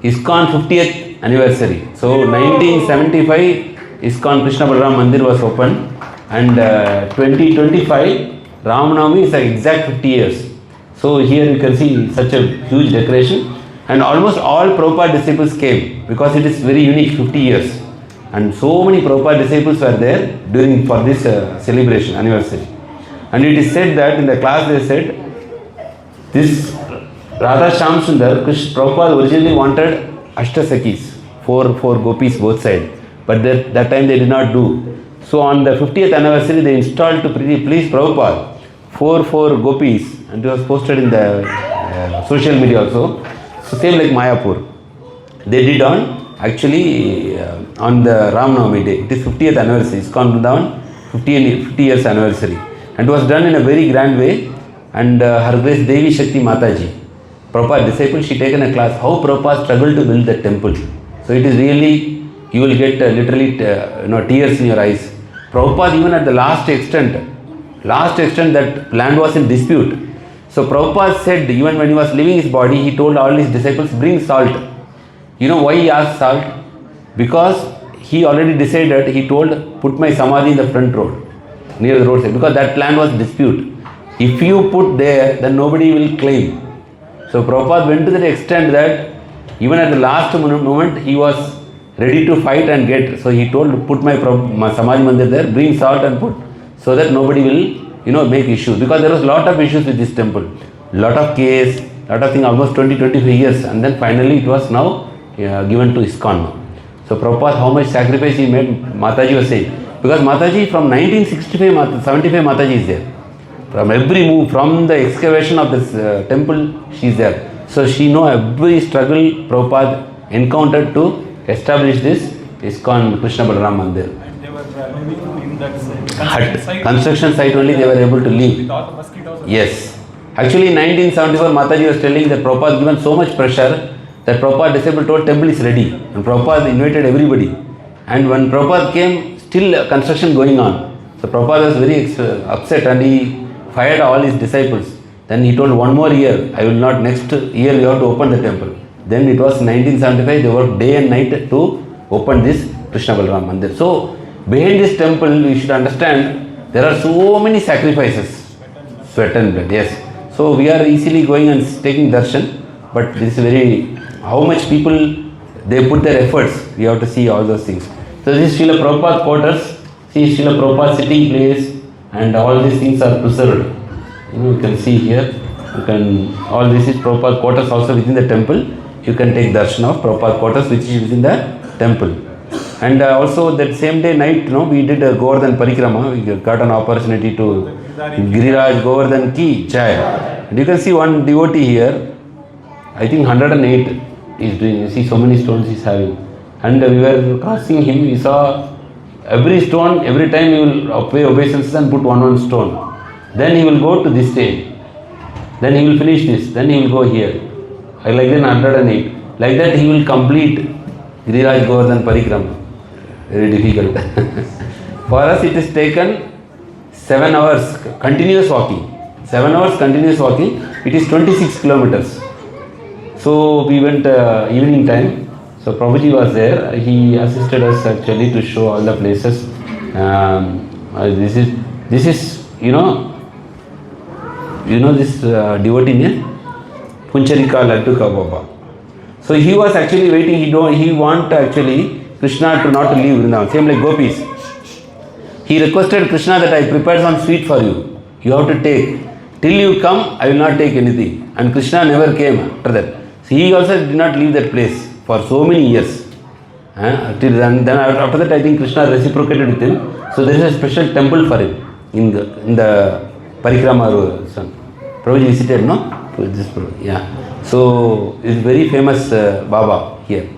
ISKCON 50th anniversary. So 1975, ISKCON Krishna Balaram Mandir was opened, and 2025 Ram Navami is the exact 50 years. So here you can see such a huge decoration. And almost all Prabhupada disciples came because it is very unique, 50 years. And so many Prabhupada disciples were there for this celebration, anniversary. And it is said that in the class they said, this Radha Shyam Sundar, Prabhupada originally wanted Ashtasakis, four gopis both sides. But that time they did not do. So on the 50th anniversary they installed to please Prabhupada, four gopis, and it was posted in the social media also. So same like Mayapur. They did on the Ram Navami day. It is 50th anniversary. ISKCON Vrindavan 50 years anniversary. And it was done in a very grand way. And Her Grace Devi Shakti Mataji, Prabhupada disciple, she taken a class how Prabhupada struggled to build that temple. So it is really, you will get literally tears in your eyes. Prabhupada even at the last extent that land was in dispute. So Prabhupada said, even when he was leaving his body, he told all his disciples, bring salt. You know why he asked salt? Because he already decided, he told, put my samadhi in the front road, near the roadside, because that land was dispute. If you put there, then nobody will claim. So Prabhupada went to that extent that even at the last moment, he was ready to fight and get. So he told, put my samadhi mandir there, bring salt and put, so that nobody will, make issues. Because there was a lot of issues with this temple. Lot of case, lot of things, almost 20-25 years. And then finally it was now given to ISKCON now. So Prabhupada, how much sacrifice he made, Mataji was saying. Because Mataji from 1965, 75 Mataji is there. From every move, from the excavation of this temple, she is there. So she know every struggle Prabhupada encountered to establish this ISKCON Krishna Balaram Mandir. And they were living in that construction site only they were able to live. With all the mosquitoes. Yes. Actually in 1974 Mataji was telling that Prabhupada given so much pressure that Prabhupada disciple told temple is ready. And Prabhupada invited everybody. And when Prabhupada came, still construction going on. So Prabhupada was very upset and he fired all his disciples. Then he told 1 more year, I will not, next year you have to open the temple. Then it was 1975, they worked day and night to open this Krishna Balaram Mandir. So behind this temple, we should understand there are so many sacrifices. Sweat and blood, yes. So we are easily going and taking darshan, but this is very, how much people they put their efforts, we have to see all those things. So this is Srila Prabhupada quarters, see Srila Prabhupada sitting place, and all these things are preserved. You can see here, all this is Prabhupada quarters also within the temple. You can take darshan of Prabhupada quarters which is within the temple. And also that same day night, we did a Govardhan Parikrama. We got an opportunity to Giriraj Govardhan Ki Jai. And you can see one devotee here, I think 108 is doing. You see so many stones he is having. And we were crossing him, we saw every stone, every time he will pay obeisances and put one stone. Then he will go to this stage. Then he will finish this. Then he will go here. Like that 108. Like that he will complete Giriraj Govardhan Parikrama. Very difficult. For us it is taken 7 hours continuous walking. 7 hours continuous walking. It is 26 kilometers. So we went evening time. So Prabhuji was there. He assisted us actually to show all the places. This is this devotee name? Puncharika Laddu Ka Baba. So he was actually waiting. He want actually Krishna to not leave Vrindavan. Same like gopis. He requested Krishna that I prepared some sweet for you. You have to take. Till you come, I will not take anything. And Krishna never came after that. So he also did not leave that place for so many years. Then after that, I think Krishna reciprocated with him. So there is a special temple for him in the Parikrama. Prabhuji visited, no? Yeah. So it's very famous Baba here.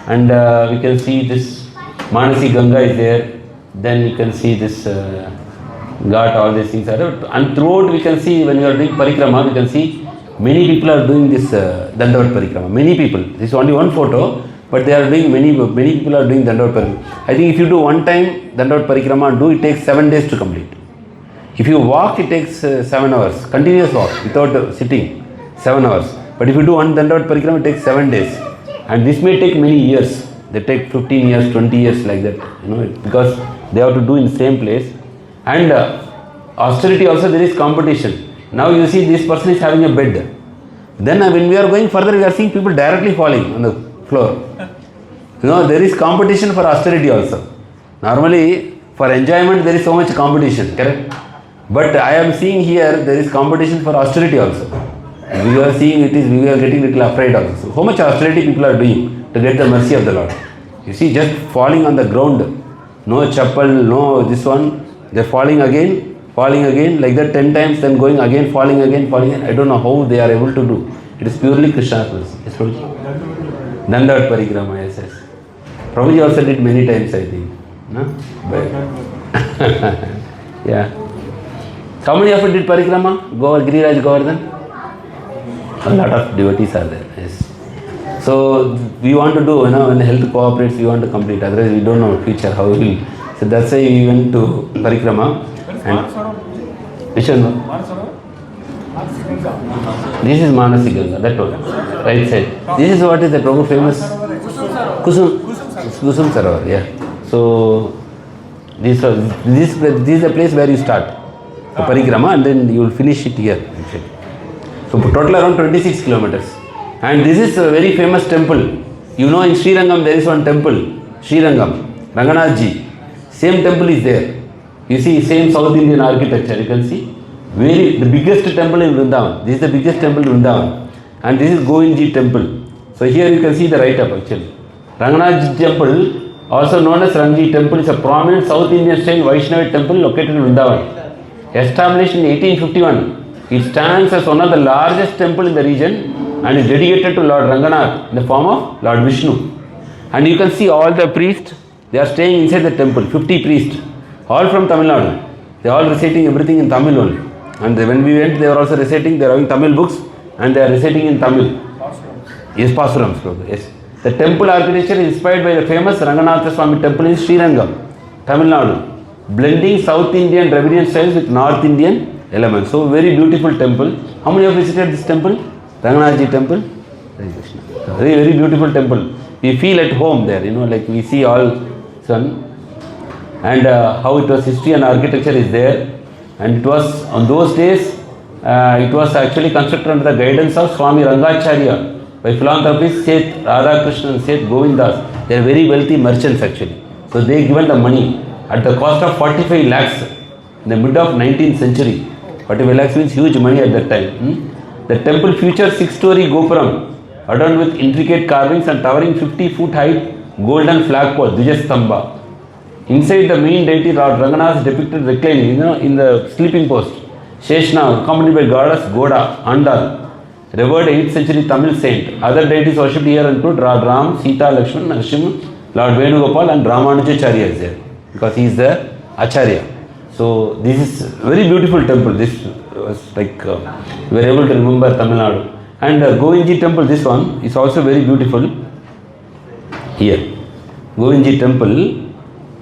And we can see this Manasi Ganga is there. Then you can see this Ghat, all these things are there. And throughout we can see, when you are doing Parikrama, we can see many people are doing this Dandavat Parikrama. Many people. This is only one photo, but they are doing, many people are doing Dandavat Parikrama. I think if you do one time Dandavat Parikrama, it takes 7 days to complete. If you walk, it takes 7 hours. Continuous walk without sitting, 7 hours. But if you do one Dandavat Parikrama, it takes 7 days. And this may take many years. They take 15 years, 20 years like that, because they have to do in the same place. And austerity also, there is competition. Now you see this person is having a bed. Then when we are going further, we are seeing people directly falling on the floor. There is competition for austerity also. Normally, for enjoyment, there is so much competition, correct? But I am seeing here, there is competition for austerity also. We are seeing we are getting a little afraid also. So, how much austerity people are doing to get the mercy of the Lord? You see, just falling on the ground, no chappal, no this one, they're falling again, like that 10 times, then going again, falling again. I don't know how they are able to do. It is purely Krishna's mercy. Yes, Prabhuji? Dandavat Parikrama, yes. Prabhuji also did many times, I think. No? Yeah. How many of you did Parikrama? Giriraj Govardhan? A lot of devotees are there, yes. So we want to do, when health cooperates, we want to complete. Otherwise, we don't know future how we will. So that's why we went to Parikrama. And which one? This is Manasi Ganga, that one, right side. This is what is the Prabhu famous? Kusum Sarovar, yeah. So this is the place where you start the Parikrama and then you will finish it here. So total around 26 kilometers. And this is a very famous temple. In Srirangam there is one temple, Srirangam, Ranganathji. Same temple is there. You see, same South Indian architecture, you can see. The biggest temple in Vrindavan. This is the biggest temple in Vrindavan. And this is Govindji temple. So here you can see the write-up actually. Ranganathji temple, also known as Rangji temple, is a prominent South Indian style Vaishnava temple located in Vrindavan. Established in 1851, it stands as one of the largest temples in the region and is dedicated to Lord Ranganath in the form of Lord Vishnu. And you can see all the priests, they are staying inside the temple, 50 priests, all from Tamil Nadu. They are all reciting everything in Tamil only. And when we went, they were also reciting, they are having Tamil books and they are reciting in Tamil. Yes, Pasurams, yes. The temple architecture is inspired by the famous Ranganatha Swami temple in Srirangam, Tamil Nadu, blending South Indian Dravidian styles with North Indian elements. So, very beautiful temple. How many have visited this temple? Ranganathji temple? Very, very beautiful temple. We feel at home there, like we see all sun. And how it was, history and architecture is there. And it was, on those days, it was actually constructed under the guidance of Swami Rangacharya by philanthropist Seth Radhakrishnan and Seth Govindas. They are very wealthy merchants actually. So they given the money at the cost of 45 lakhs in the mid of 19th century. 45 lakhs means huge money at that time. The temple features 6-story gopuram adorned with intricate carvings and towering 50-foot height golden flagpole, Dvijastambha. Inside the main deity, Lord Ranganath is depicted reclining, in the sleeping post. Sheshna, accompanied by goddess Goda, Andal, revered 8th century Tamil saint. Other deities worshipped here include Lord Ram, Sita, Lakshman, Narasimha, Lord Venugopal and Ramanujacharya is there because he is the Acharya. So this is very beautiful temple. This was like we were able to remember Tamil Nadu. And Govindji temple, this one is also very beautiful. Here, Govindji temple,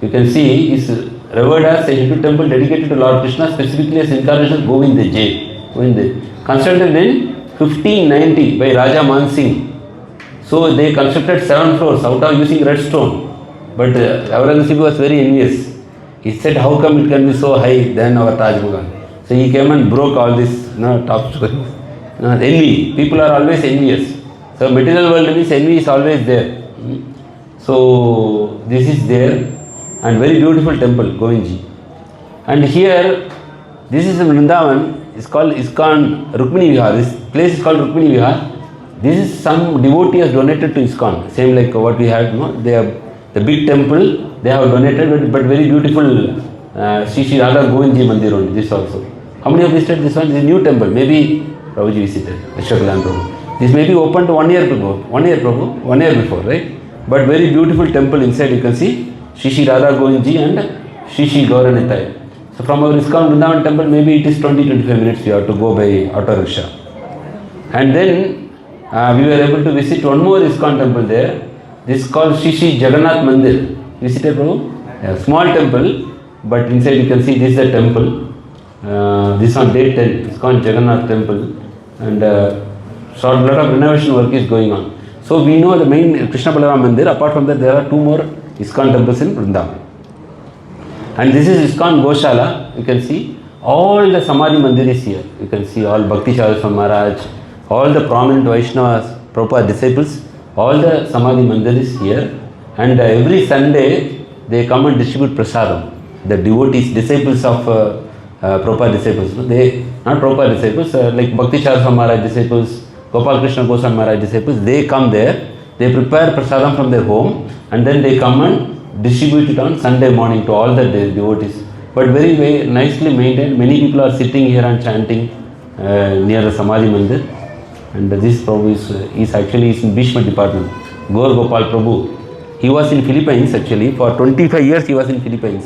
you can see is revered as a Hindu temple dedicated to Lord Krishna, specifically as incarnation of Govinda. Constructed in 1590 by Raja Man Singh. So they constructed 7 floors out of using red stone. But Aurangzeb was very envious. He said, how come it can be so high than our Taj Mahal? So he came and broke all this top stories. Envy. People are always envious. So material world means envy is always there. So this is there. And very beautiful temple, Govindji. And here, this is in Vrindavan, it's called ISKCON Rukmini Vihar. This place is called Rukmini Vihar. This is some devotee has donated to ISKCON. Same like what we had, they have the big temple, they have donated, but very beautiful Sri Radha Govindji Mandir only, this also. How many have visited this one? This is a new temple. Maybe Prabhuji visited, Ashwakalan Prabhu. This may be opened 1 year ago, 1 year Prabhu, 1 year before, right? But very beautiful temple inside, you can see Shri Radha Govindji and Shri Gauranitaya. So from our ISKCON Vrindavan temple, maybe it is 20-25 minutes you have to go by auto rickshaw. And then we were able to visit one more ISKCON temple there. This is called Shri Jagannath Mandir. Visited Prabhu? Yeah, small temple, but inside you can see this is a temple. This on day 10, it's called Jagannath temple. And a lot of renovation work is going on. So we know the main Krishna Balaram Mandir. Apart from that, there are 2 more ISKCON temples in Vrindavan. And this is ISKCON Goshala. You can see all the Samadhi Mandir is here. You can see all Bhakti Chalswa Maharaj, all the prominent Vaishnavas, Prabhupada disciples, all the Samadhi Mandir is here, and every Sunday they come and distribute prasadam. The devotees, disciples of Prabhupada disciples, they, not Prabhupada disciples, like Bhakti Charaswami Maharaj disciples, Gopal Krishna Goswami Maharaj disciples, they come there, they prepare prasadam from their home, and then they come and distribute it on Sunday morning to all the devotees. But very nicely maintained. Many people are sitting here and chanting near the Samadhi Mandir. And this Prabhu is actually in Bhishma department. Gaur Gopal Prabhu. He was in Philippines actually. For 25 years he was in Philippines.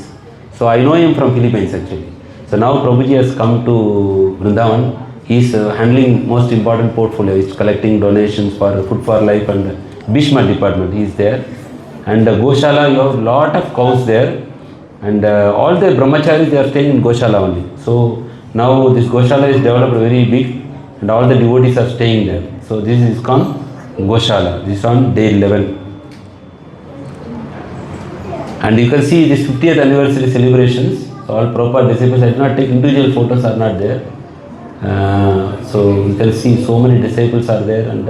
So I know him from Philippines actually. So now Prabhuji has come to Vrindavan. He is handling most important portfolio. He is collecting donations for Food for Life and Bhishma department. He is there. And Goshala, you have lot of cows there. And all the brahmacharis, they are staying in Goshala only. So now this Goshala is developed very big and all the devotees are staying there. So this is called Goshala. This is on day 11. And you can see this 50th anniversary celebrations. All Prabhupada disciples, I did not take individual photos, are not there. So you can see so many disciples are there, and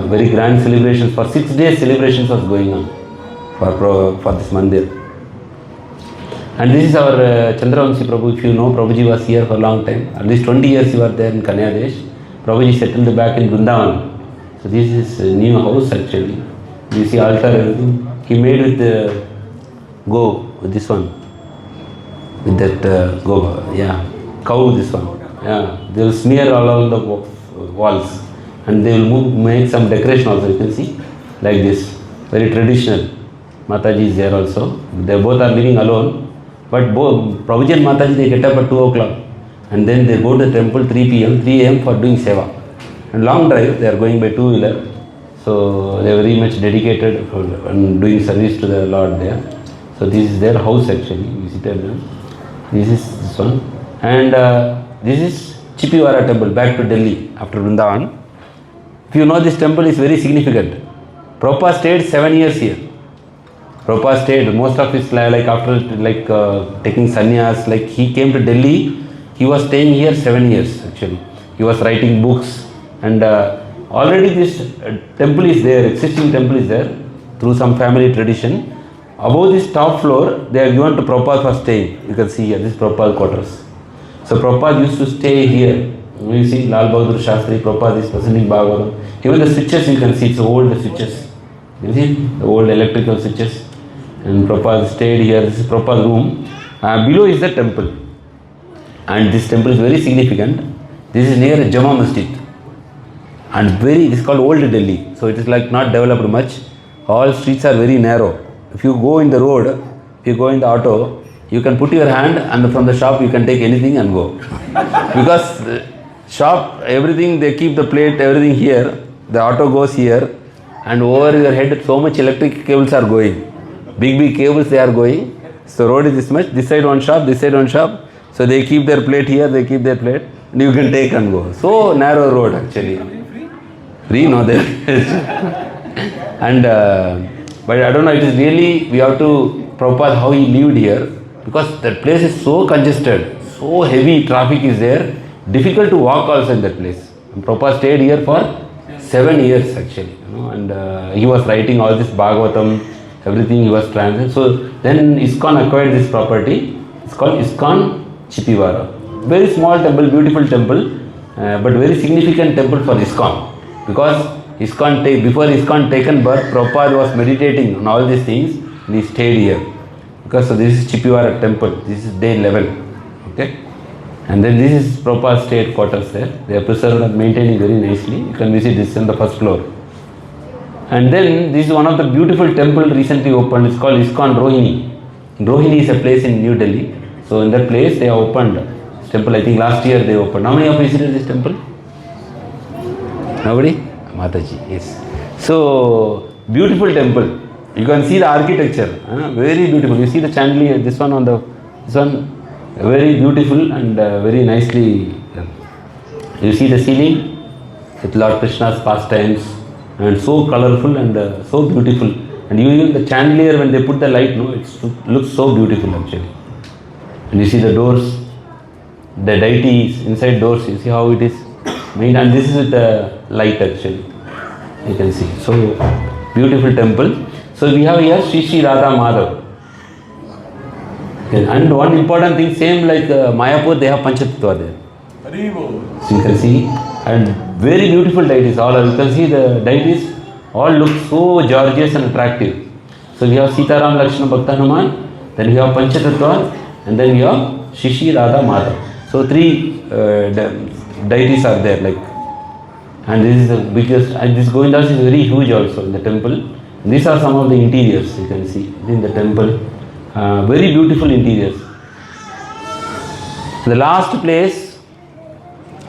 very grand celebrations. For 6 days celebrations was going on for this Mandir. And this is our Chandravamshi Prabhu. If you know, Prabhuji was here for a long time. At least 20 years he was there in Kanyadesh. Prabhuji settled back in Vrindavan. So this is a new house actually. You see altar, everything. He made with the with this one. With that cow, this one. Yeah, they will smear all over the walls. And they will make some decoration also, you can see. Like this. Very traditional. Mataji is there also. They both are living alone. But both Prabhuji and Mataji, they get up at 2 o'clock and then they go to the temple 3 a.m. for doing seva. And long drive, they are going by two-wheeler. So they are very much dedicated and doing service to the Lord there. So this is their house actually, visited them. This is this one. And this is Chippiwara temple, back to Delhi after Vrindavan. If you know, this temple is very significant. Prabhupada stayed 7 years here. Prabhupada stayed most of his life, like after taking sannyas, like he came to Delhi, he was staying here 7 years actually. He was writing books, and already this temple is there, existing temple is there through some family tradition. Above this top floor, they are given to Prabhupada for staying. You can see here, this is Prabhupada quarters. So Prabhupada used to stay here. You see Lal Bahadur Shastri, Prabhupada is presenting Bhagavatam. Even the switches you can see, it's old switches. You see the old electrical switches. And Prabhupada stayed here. This is Prabhupada's room. Below is the temple. And this temple is very significant. This is near Jama Masjid. And this is called Old Delhi. So it is like not developed much. All streets are very narrow. If you go in the road, if you go in the auto, you can put your hand and from the shop you can take anything and go. Because shop, everything, they keep the plate, everything here. The auto goes here. And over your head, so much electric cables are going. Big cables they are going. So road is this much. This side one shop, this side one shop. So they keep their plate here, they keep their plate. And you can take and go. So narrow road actually. Free, no there. And, but I don't know, it is really, we have to Prabhupada how he lived here. Because that place is so congested. So heavy traffic is there. Difficult to walk also in that place. And Prabhupada stayed here for 7 years actually. And he was writing all this Bhagavatam, everything he was translating. So then ISKCON acquired this property. It's called ISKCON Chippiwara. Very small temple, beautiful temple, but very significant temple for ISKCON. Because before ISKCON taken birth, Prabhupada was meditating on all these things and he stayed here. Because so this is Chippiwara temple. This is day 11. Okay. And then this is Prabhupada's state quarters there. They are preserved and maintaining very nicely. You can visit this on the first floor. And then this is one of the beautiful temple recently opened. It's called ISKCON Rohini. Rohini is a place in New Delhi. So in that place they have opened this temple. I think last year they opened. How many of you visited this temple? Nobody? Mataji, yes. So beautiful temple. You can see the architecture. Very beautiful. You see the chandelier. This one very beautiful and very nicely done. You see the ceiling with Lord Krishna's pastimes. And so colorful and so beautiful. And even the chandelier, when they put the light, it looks so beautiful actually. And you see the doors, the deities inside doors, you see how it is. And this is with the light actually. You can see. So beautiful temple. So we have here Shri Radha Madhav. And one important thing, same like Mayapur, they have Panchatattva there. So you can see, and very beautiful deities. All you can see the deities all look so gorgeous and attractive. So we have Sitaram Lakshmana Bhakta Hanuman, then we have Panchatattva, and then we have Shri Radha Madhav. So three deities are there, like, and this is the biggest. And this Govindas is very huge also in the temple. These are some of the interiors you can see in the temple. Very beautiful interiors. The last place,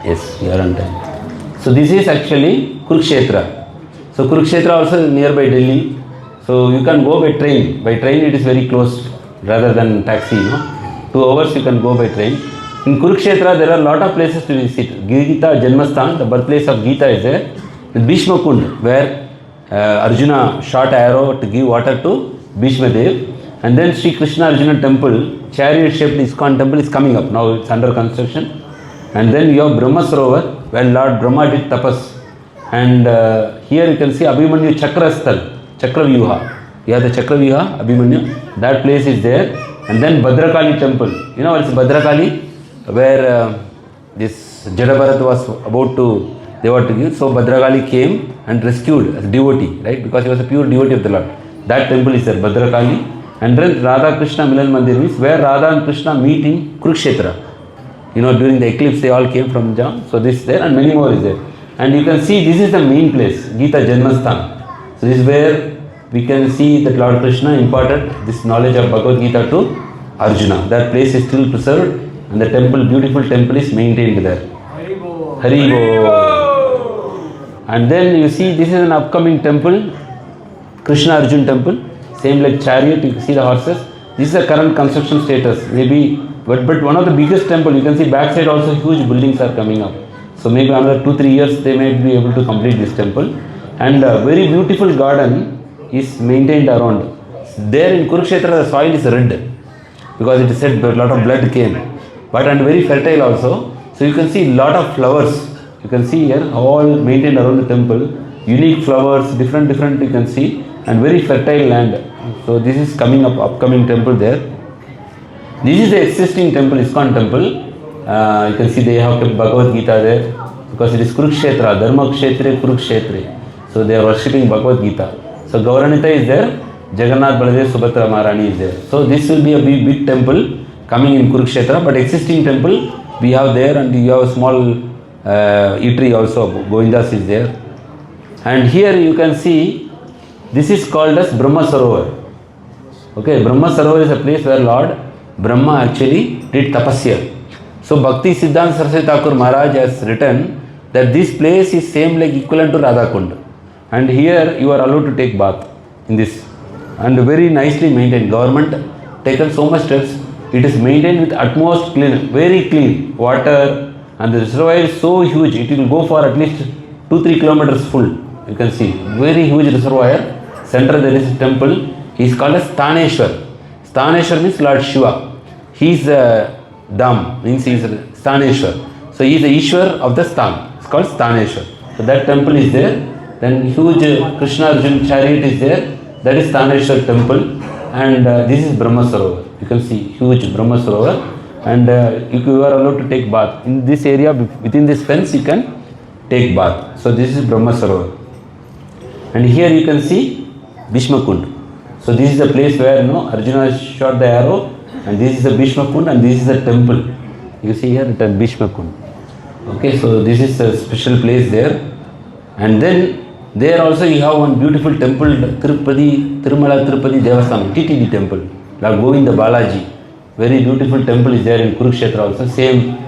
yes, we are on time. So this is actually Kurukshetra. So Kurukshetra also nearby Delhi. So you can go by train. By train it is very close rather than taxi. 2 hours you can go by train. In Kurukshetra there are a lot of places to visit. Gita Janmasthan, the birthplace of Gita, is there. Bhishma Kund, where Arjuna shot arrow to give water to Bhishma Dev. And then Sri Krishna Arjuna temple, chariot shaped ISKCON temple is coming up. Now it's under construction. And then you have Brahma Sarovar, where Lord Brahma did tapas. And here you can see Abhimanyu Chakrasthal, Chakravyuha. You have the Chakravyuha, Abhimanyu. That place is there. And then Bhadrakali temple. You know it's Bhadrakali, where this Jadabharat was about to, they were to give. So Bhadrakali came and rescued as a devotee, right? Because he was a pure devotee of the Lord. That temple is there, Bhadrakali. And then Radha Krishna Milan Mandir means where Radha and Krishna meet in Kurukshetra. During the eclipse they all came from Dham. So this is there and many more is there. And you can see this is the main place, Gita Janmasthan. So this is where we can see that Lord Krishna imparted this knowledge of Bhagavad Gita to Arjuna. That place is still preserved and the temple, beautiful temple is maintained there. Haribo. And then you see this is an upcoming temple, Krishna Arjuna temple. Same like chariot, you can see the horses. This is the current construction status. Maybe, but one of the biggest temple, you can see backside also huge buildings are coming up. So maybe another 2-3 years they may be able to complete this temple. And a very beautiful garden is maintained around. There in Kurukshetra the soil is red because it is said a lot of blood came. But and very fertile also. So you can see a lot of flowers. You can see here all maintained around the temple. Unique flowers, different you can see. And very fertile land. So this is coming up, upcoming temple there. This is the existing temple, ISKCON temple. You can see they have kept Bhagavad Gita there because it is Kurukshetra, Dharma Kshetre, Kurukshetre. So they are worshipping Bhagavad Gita. So Gauranita is there, Jagannath, Baladev, Subhadra, Maharani is there. So this will be a big temple coming in Kurukshetra, but existing temple we have there, and you have a small eatery also, Govindas is there. And here you can see this is called as Brahma Sarovar. Okay, Brahma Sarovar is a place where Lord Brahma actually did tapasya. So Bhakti Siddhanta Saraswati Thakur Maharaj has written that this place is same like equivalent to Radha Kund. And here you are allowed to take bath in this. And very nicely maintained. Government taken so much steps. It is maintained with utmost clean, very clean water, and the reservoir is so huge. It will go for at least 2-3 kilometers full. You can see very huge reservoir. Center there is a temple. He is called as Staneshwar. Staneshwar means Lord Shiva. He is Dham, means he is Staneshwar. So he is the Ishwar of the Stan. It's called Staneshwar. So that temple is there. Then huge Krishna Arjuna chariot is there. That is Staneshwar temple. And this is Brahma Sarovar. You can see huge Brahma Sarovar. And you are allowed to take bath. In this area, within this fence, you can take bath. So this is Brahma Sarovar. And here you can see Bhishma Kund. So this is the place where Arjuna shot the arrow, and this is the Bhishma Kund, and this is the temple. You see here written Bhishma Kund. Okay, so this is a special place there. And then there also you have one beautiful temple, Tirumala Tirupati Devasthanam, TTD temple, like Govinda Balaji. Very beautiful temple is there in Kurukshetra also. Same,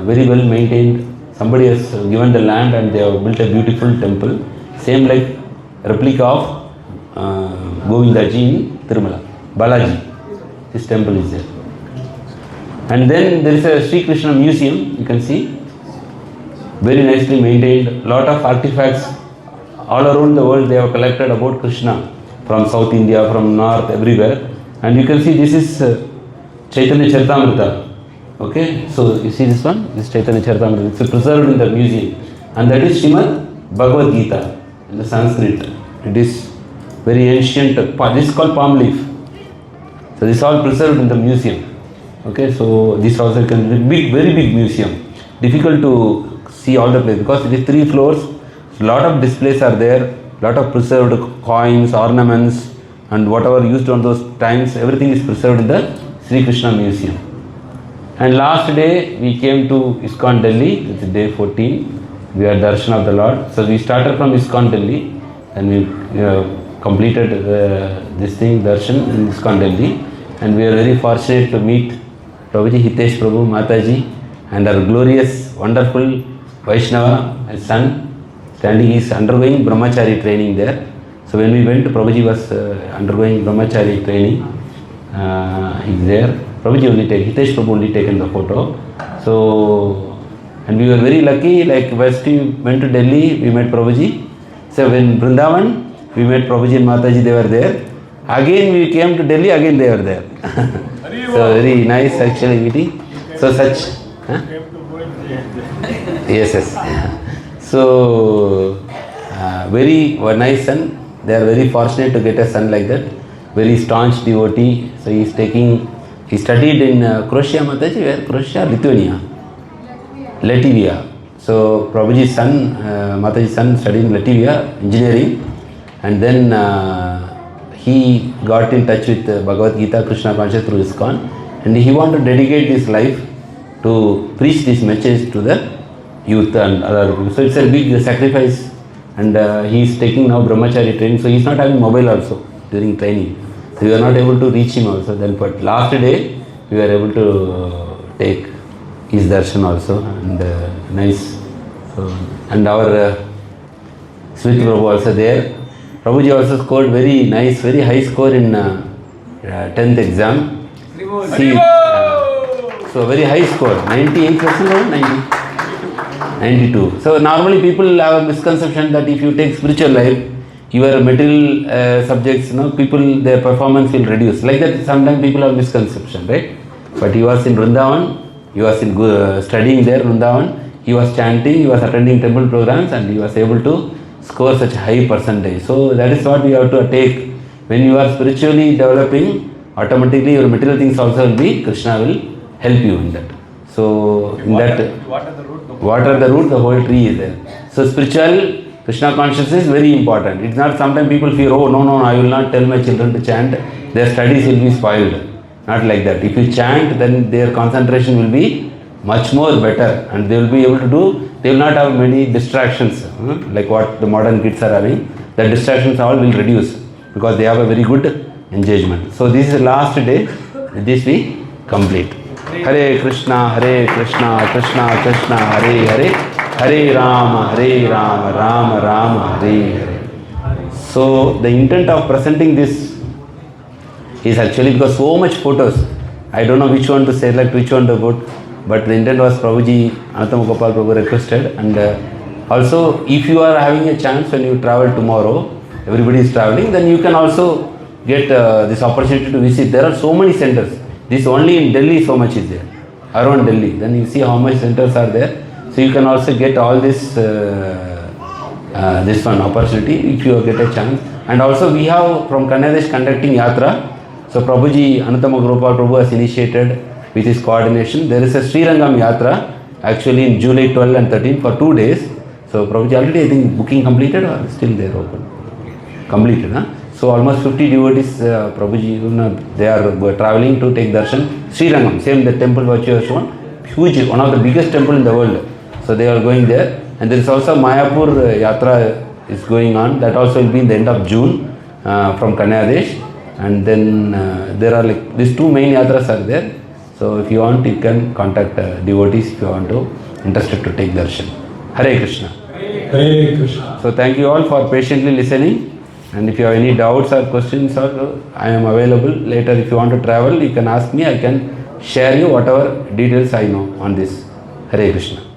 very well maintained. Somebody has given the land and they have built a beautiful temple. Same like replica of Govindaji in Tirumala, Balaji. This temple is there. And then there is a Sri Krishna museum, you can see. Very nicely maintained. Lot of artifacts all around the world they have collected about Krishna. From South India, from North, everywhere. And you can see this is Chaitanya Charitamrita. Okay, so you see this one, this Chaitanya Charitamrita, it's preserved in the museum, and that is Srimad Bhagavad Gita in the Sanskrit. It is very ancient. This is called palm leaf. So this is all preserved in the museum. Okay, so this also can be big, very big museum. Difficult to see all the place because it is 3 floors. A lot of displays are there. Lot of preserved coins, ornaments, and whatever used on those times. Everything is preserved in the Sri Krishna Museum. And last day we came to ISKCON Delhi. It's day 14. We had Darshan of the Lord. So we started from ISKCON Delhi and we completed this thing, Darshan in ISKCON Delhi. And we are very fortunate to meet Prabhuji, Hitesh Prabhu, Mataji, and our glorious, wonderful Vaishnava, his son, standing, he is undergoing Brahmachari training there. So when we went, Prabhuji was undergoing Brahmachari training. He's there. Prabhuji only Hitesh Prabhu only taken the photo. So, and we were very lucky, like first we went to Delhi, we met Prabhuji. So when Vrindavan, we met Prabhuji and Mataji, they were there. Again we came to Delhi, again they were there. So very nice actually meeting. So such. Huh? Yes. So very nice son. They are very fortunate to get a son like that. Very staunch devotee. So he studied in Croatia, Mataji, where? Croatia, Lithuania. Latvia. So Prabhuji's son, Mataji's son studied in Latvia, engineering. And then he got in touch with Bhagavad Gita, Krishna consciousness through ISKCON. And he wanted to dedicate his life to preach this message to the youth and other people. So it's a big sacrifice. And he is taking now Brahmachari training. So he is not having mobile also during training. So we were not able to reach him also. Then, but last day we were able to take his darshan also, and nice. So, and our Smith Prabhu also there. Prabhuji also scored very nice, very high score in 10th exam. See, so very high score, 98% or 92. So normally people have a misconception that if you take spiritual life, your material subjects, people, their performance will reduce. Like that, sometimes people have misconception, right? But he was in Vrindavan, he was in studying there, Vrindavan, he was chanting, he was attending temple programs, and he was able to score such a high percentage. So that is what we have to take. When you are spiritually developing, automatically your material things also will be, Krishna will help you in that. So in water the root, the whole tree is there. So spiritual Krishna consciousness is very important. It's not, sometimes people fear, oh no, I will not tell my children to chant, their studies will be spoiled. Not like that. If you chant, then their concentration will be much more better, and they will be able to do, they will not have many distractions, like what the modern kids are having. The distractions all will reduce because they have a very good engagement. So this is the last day, this we complete. Hare Krishna, Krishna Krishna, Hare Hare, Hare Rama, Rama Rama, Hare Hare. So the intent of presenting this is actually because so much photos, I don't know which one to select, which one to put, but the intent was Prabhuji, Anatama Gopal Prabhu requested, and also if you are having a chance when you travel tomorrow, everybody is traveling, then you can also get this opportunity to visit. There are so many centers. This only in Delhi so much is there, around Delhi. Then you see how much centers are there. So you can also get all this this one opportunity if you get a chance. And also we have from Kanyadesh conducting Yatra. So Prabhuji, Anatama Gopal Prabhu has initiated with his coordination. There is a Sri Rangam Yatra actually in July 12 and 13 for 2 days. So Prabhuji already, I think, booking completed or still there open? Completed, huh? So almost 50 devotees, Prabhuji, they are traveling to take darshan. Sri Rangam, same the temple what you have shown, huge, one of the biggest temple in the world. So they are going there. And there is also Mayapur Yatra is going on. That also will be in the end of June from Kanyadesh. And then there are like these 2 main yatras are there. So if you want, you can contact devotees if you want to, interested to take darshan. Hare Krishna. Hare Krishna. So thank you all for patiently listening. And if you have any doubts or questions, or I am available later. If you want to travel, you can ask me. I can share you whatever details I know on this. Hare Krishna.